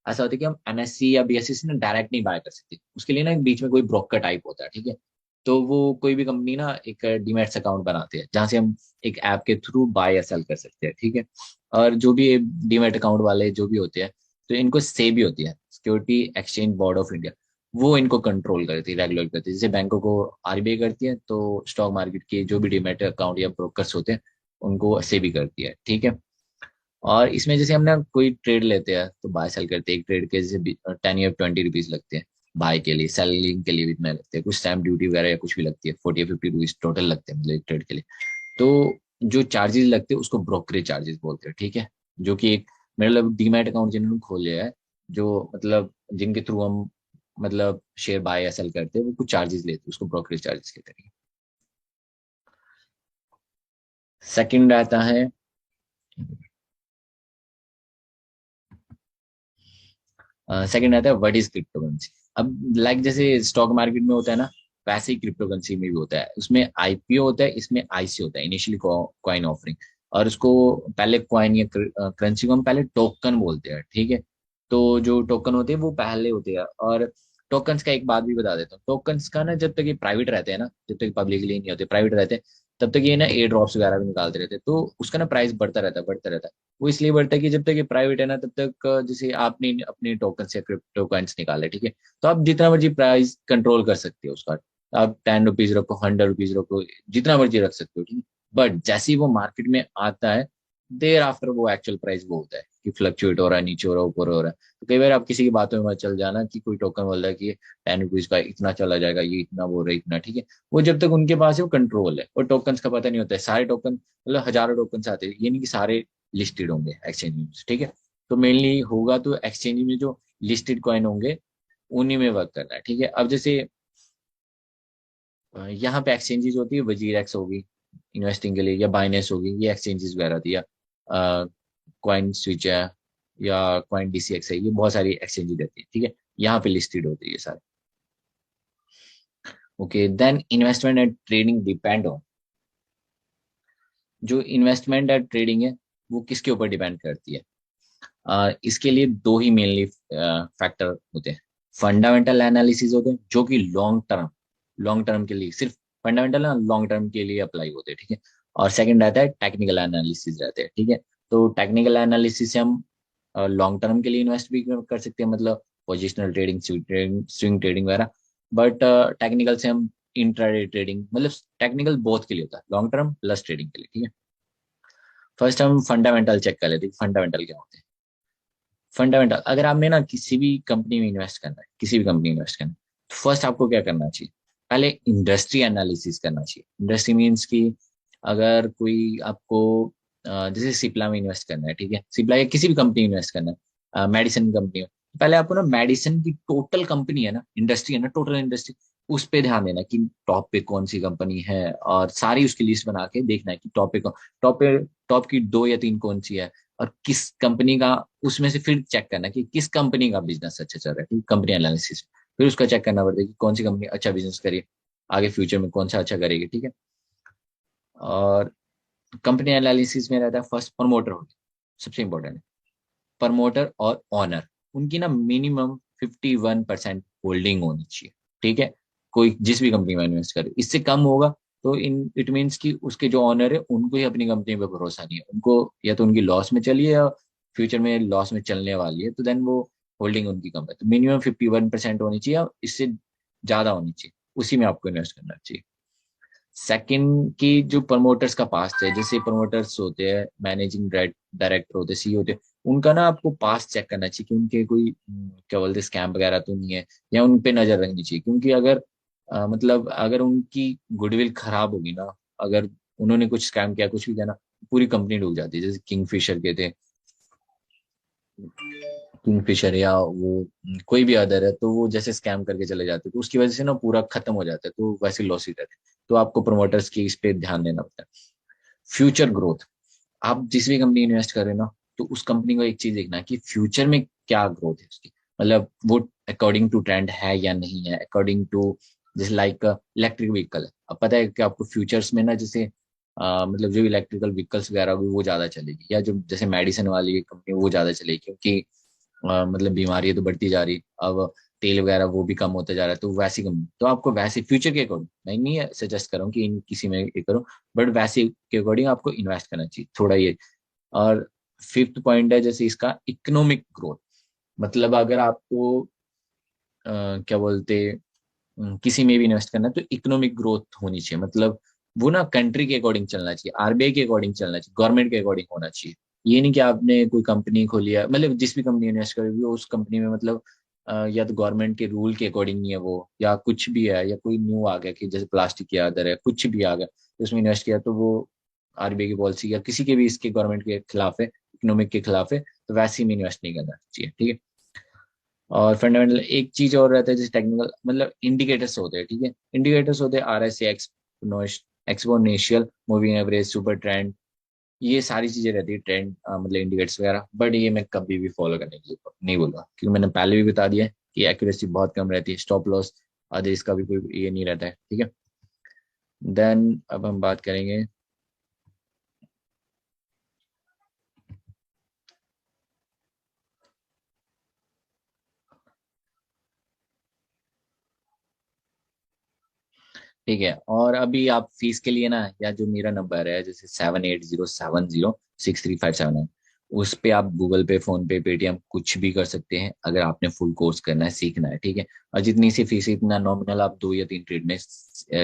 ऐसा होता है कि हम एनएससी या बीएससी से ना डायरेक्ट नहीं बाय कर सकते, उसके लिए ना एक बीच में कोई ब्रोकर टाइप होता है, ठीक है। तो वो कोई भी कंपनी ना एक डीमैट्स अकाउंट बनाते हैं जहां से हम एक ऐप के थ्रू बाय या सेल कर सकते हैं, ठीक है। और जो भी डीमैट अकाउंट वाले जो भी होते हैं, तो इनको सेबी होती है, security exchange board of India, वो इनको कंट्रोल करती है, रेगुलेट करती है। जैसे बैंकों को आरबीआई करती है, तो स्टॉक मार्केट के जो भी डीमैट अकाउंट या ब्रोकर्स होते हैं उनको सेबी करती है, ठीक है। और इसमें जैसे हम ना कोई ट्रेड लेते हैं तो बाय सेल करते हैं, एक ट्रेड के जैसे 10 या 20 रुपीज लगते हैं बाय के लिए, सेलिंग के लिए भी इतने लगते हैं, कुछ स्टैम्प ड्यूटी वगैरह या कुछ भी लगती है, 40 या 50 रुपीज टोटल लगते हैं मतलब एक ट्रेड के लिए। तो जो चार्जेस लगते हैं उसको ब्रोकरेज चार्जेस बोलते हैं, ठीक है। जो कि एक मतलब डीमैट अकाउंट जिन्होंने खोले है, जो मतलब जिनके थ्रू हम मतलब शेयर बाय या सेल करते हैं, वो कुछ चार्जेस लेते हैं, उसको ब्रोकरेज चार्जेस कहते हैं। सेकंड आता है, सेकंड आता है व्हाट इज क्रिप्टो करेंसी। अब लाइक जैसे स्टॉक मार्केट में होता है ना, वैसे ही क्रिप्टो करेंसी में भी होता है। उसमें आईपीओ होता है, इसमें आईसी होता है, इनिशियली कॉइन ऑफरिंग। और उसको पहले कॉइन या करेंसी को हम पहले टोकन बोलते हैं, ठीक है। तो जो टोकन होते हैं वो पहले होते हैं। और टोकन्स का एक बात भी बता देता हूँ, टोकन्स का ना जब तक ये प्राइवेट रहते हैं ना, जब तक पब्लिकली नहीं होते, प्राइवेट रहते हैं, तब तक ये ना एयर ड्रॉप्स वगैरह भी निकालते रहते हैं, तो उसका ना प्राइस बढ़ता रहता है, बढ़ता रहता है। वो इसलिए बढ़ता है कि जब तक ये प्राइवेट है ना, तब तक जैसे आपने अपने टोकन से क्रिप्टो कॉइन्स निकाले, ठीक है, तो आप जितना मर्जी प्राइस कंट्रोल कर सकते हो उसका। आप 10 रुपीज रखो, 100 रुपीज रखो, जितना मर्जी रख सकते हो, ठीक है। बट जैसे ही वो मार्केट में आता है, देर आफ्टर वो एक्चुअल प्राइस वो होता है कि फ्लक्चुएट हो रहा है, नीचे हो रहा है, ऊपर हो रहा है। तो कई बार आप किसी की बातों में मत चल जाना कि कोई टोकन बोल रहा है कि 10 रुपीज का इतना चला जाएगा, ये इतना बोल रहा है इतना, ठीक है। वो जब तक उनके पास है वो कंट्रोल है, और टोकन्स का पता नहीं होता है। सारे टोकन मतलब हजारों टोकन आते हैं, ये नहीं कि सारे लिस्टेड होंगे एक्सचेंज में, ठीक है। तो मेनली होगा तो एक्सचेंज में जो लिस्टेड कॉइन होंगे उन्हीं में वर्क करना है, ठीक है। अब जैसे यहाँ पे एक्सचेंजेस होती है, वजीर एक्स होगी इन्वेस्टिंग के लिए, या बाइनेंस होगी, ये एक्सचेंजेस वगैरह होती है, कॉइन स्विच है, या कॉइन डीसीएक्स है, ये बहुत सारी एक्सचेंजेस रहती है, ठीक है। यहाँ पे लिस्टेड होती है ये सारे। Okay, then investment and trading depend on, जो इन्वेस्टमेंट एंड ट्रेडिंग है वो किसके ऊपर डिपेंड करती है। इसके लिए दो ही मेनली फैक्टर होते हैं। फंडामेंटल एनालिसिस होते हैं जो कि लॉन्ग टर्म के लिए सिर्फ, फंडामेंटल ना लॉन्ग टर्म के लिए अप्लाई होते हैं, ठीक है। और सेकंड रहता है टेक्निकल एनालिसिस रहते हैं, ठीक है। तो टेक्निकल एनालिसिस से हम लॉन्ग टर्म के लिए इन्वेस्ट भी कर सकते हैं, मतलब पोजिशनल ट्रेडिंग, स्विंग ट्रेडिंग वगैरह। बट टेक्निकल से हम इंट्राडे ट्रेडिंग, मतलब टेक्निकल बोथ के लिए होता है, लॉन्ग टर्म प्लस ट्रेडिंग के लिए, ठीक है। फर्स्ट हम फंडामेंटल चेक कर लेते हैं, फंडामेंटल क्या होते हैं। फंडामेंटल, अगर आपने ना किसी भी कंपनी में इन्वेस्ट करना है, किसी भी कंपनी में इन्वेस्ट करना है, तो फर्स्ट आपको क्या करना चाहिए, पहले इंडस्ट्री एनालिसिस करना चाहिए। इंडस्ट्री मीन्स कि अगर कोई आपको जैसे सिप्ला में इन्वेस्ट करना है, ठीक है, सिप्ला या किसी भी कंपनी में इन्वेस्ट करना है, मेडिसिन कंपनी में, पहले आपको ना मेडिसिन की टोटल कंपनी है ना, इंडस्ट्री है ना, टोटल इंडस्ट्री, उस पे ध्यान देना कि टॉप पे कौन सी कंपनी है, और सारी उसकी लिस्ट बना के देखना है कि टॉप पे टॉप की 2 या 3 कौन सी है, और किस कंपनी का, उसमें से फिर चेक करना कि किस कंपनी का बिजनेस अच्छा चल रहा है, कंपनी एनालिसिस। फिर उसका चेक करना पड़ता है कि कौन सी कंपनी अच्छा बिजनेस करी, आगे फ्यूचर में कौन सा अच्छा करेगी, ठीक है। और कंपनी एनालिसिस में रहता है फर्स्ट प्रमोटर होगी, सबसे इंपॉर्टेंट है प्रमोटर और ऑनर, उनकी ना मिनिमम 51% होल्डिंग होनी चाहिए, ठीक है। कोई जिस भी कंपनी में इन्वेस्ट करे, इससे कम होगा तो इन इट मीन्स कि उसके जो ऑनर है उनको ही अपनी कंपनी पे भरोसा नहीं है, उनको या तो उनकी लॉस में चली है या फ्यूचर में लॉस में चलने वाली है, तो देन वो होल्डिंग उनकी कम है। तो मिनिमम 51% होनी चाहिए, और इससे ज्यादा होनी चाहिए, उसी में आपको इन्वेस्ट करना चाहिए। सेकंड की जो प्रमोटर्स का पास्ट है, जैसे प्रमोटर्स होते हैं, मैनेजिंग डायरेक्टर होते हैं, सी होते हैं, उनका ना आपको पास्ट चेक करना चाहिए कि उनके कोई क्या बोलते हैं स्कैम वगैरह तो नहीं है, या उन पे नजर रखनी चाहिए। क्योंकि अगर मतलब अगर उनकी गुडविल खराब होगी ना, अगर उन्होंने कुछ स्कैम किया, कुछ भी किया ना, पूरी कंपनी डूब जाती है। जैसे किंगफिशर के थे, किंगफिशर या वो कोई भी अदर है, तो वो जैसे स्कैम करके चले जाते, तो उसकी वजह से ना पूरा खत्म हो जाता है, तो वैसे लॉस ही रहते हैं। तो आपको प्रमोटर्स की इस पे ध्यान देना पड़ता है। फ्यूचर ग्रोथ, आप जिस भी कंपनी इन्वेस्ट कर रहे हो ना, तो उस कंपनी को एक चीज देखना है कि फ्यूचर में क्या ग्रोथ है उसकी, मतलब वो अकॉर्डिंग टू ट्रेंड है या नहीं है, अकॉर्डिंग टू, जैसे लाइक इलेक्ट्रिक व्हीकल है। अब पता है कि आपको फ्यूचर्स में ना, जैसे मतलब जो इलेक्ट्रिकल व्हीकल्स वगैरह होगी वो ज्यादा चलेगी, या जो जैसे मेडिसिन वाली कंपनी वो ज्यादा चलेगी, क्योंकि मतलब बीमारी तो बढ़ती जा रही, अब तेल वगैरह वो भी कम होता जा रहा है, तो वैसी कंपनी, तो आपको वैसे फ्यूचर के अकॉर्डिंग, मैं नहीं सजेस्ट कर रहा हूँ कि इन किसी में ये करो, बट वैसे के अकॉर्डिंग आपको इन्वेस्ट करना चाहिए थोड़ा ये। और फिफ्थ पॉइंट है जैसे इसका इकोनॉमिक ग्रोथ, मतलब अगर आपको क्या बोलते, किसी में भी इन्वेस्ट करना है तो इकोनॉमिक ग्रोथ होनी चाहिए, मतलब वो ना कंट्री के अकॉर्डिंग चलना चाहिए, आरबीआई के अकॉर्डिंग चलना चाहिए, गवर्नमेंट के अकॉर्डिंग होना चाहिए। ये नहीं कि आपने कोई कंपनी खोली है, मतलब जिस भी कंपनी इन्वेस्ट करेगी उस कंपनी में मतलब या तो गवर्नमेंट के रूल के अकॉर्डिंग नहीं है वो, या कुछ भी है, या कोई न्यू आ गया कि जैसे प्लास्टिक की आदत है, कुछ भी आ गया तो उसमें इन्वेस्ट किया, तो वो आरबीआई की पॉलिसी या किसी के भी इसके गवर्नमेंट के खिलाफ है, इकोनॉमिक के खिलाफ है, तो वैसे में इन्वेस्ट नहीं करना चाहिए, ठीक है। और फंडामेंटल एक चीज और रहता है, जैसे टेक्निकल मतलब इंडिकेटर्स होते हैं, ठीक है, इंडिकेटर्स होते हैं R S exponential moving average, super trend, ये सारी चीजें रहती है ट्रेंड मतलब इंडिकेटर्स वगैरह, बट ये मैं कभी भी फॉलो करने के लिए नहीं बोलूंगा, क्योंकि मैंने पहले भी बता दिया है कि एक्यूरेसी बहुत कम रहती है, स्टॉप लॉस आदि इसका भी कोई ये नहीं रहता है, ठीक है। देन अब हम बात करेंगे, ठीक है, और अभी आप फीस के लिए ना, या जो मेरा नंबर है जैसे 7807063579, उस पे आप गूगल पे, फोन पे, पेटीएम कुछ भी कर सकते हैं, अगर आपने फुल कोर्स करना है, सीखना है, ठीक है। और जितनी सी फीस है इतना नॉमिनल आप 2 या 3 ट्रेड में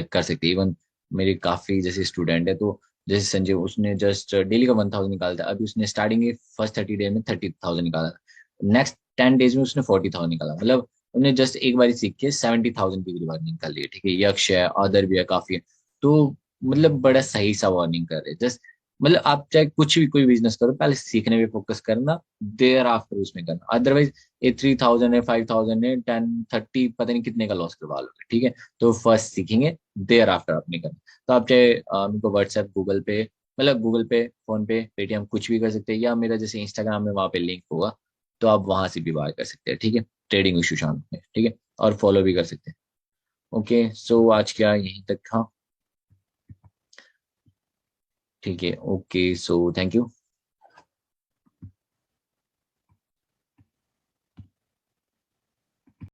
कर सकते हैं। इवन मेरे काफी जैसे स्टूडेंट है, तो जैसे संजय, उसने जस्ट डेली का 1000 निकालता है, अभी उसने स्टार्टिंग के फर्स्ट 30 डेज में 30,000 निकाला, नेक्स्ट 10 डेज में उसने 40,000 निकाला, मतलब उन्हें जस्ट एक बार सीख के 70,000 की वार्निंग निकाल ली है, ठीक है। यक्ष है, अदर भी है काफी है, तो मतलब बड़ा सही सा वार्निंग कर रहे हैं जस्ट, मतलब आप चाहे कुछ भी कोई बिजनेस करो, पहले सीखने पे फोकस करना, देयर आफ्टर उसमें करना, अदरवाइज ये 3000 है, 5000 है, 10, 30 पता नहीं कितने का लॉस करवा लोगे, ठीक है। तो फर्स्ट सीखेंगे, देयर आफ्टर आपने करना। तो आप चाहे उनको व्हाट्सएप, गूगल पे, मतलब गूगल पे, फोन पे, पेटीएम कुछ भी कर सकते हैं, या मेरा जैसे इंस्टाग्राम में वहाँ पे लिंक होगा, तो आप वहां से भी बाय कर सकते हैं, ठीक है। ट्रेडिंग इशू शाम में, ठीक है, और फॉलो भी कर सकते हैं। ओके, सो आज क्या यहीं तक था, ठीक है, ओके, सो थैंक यू।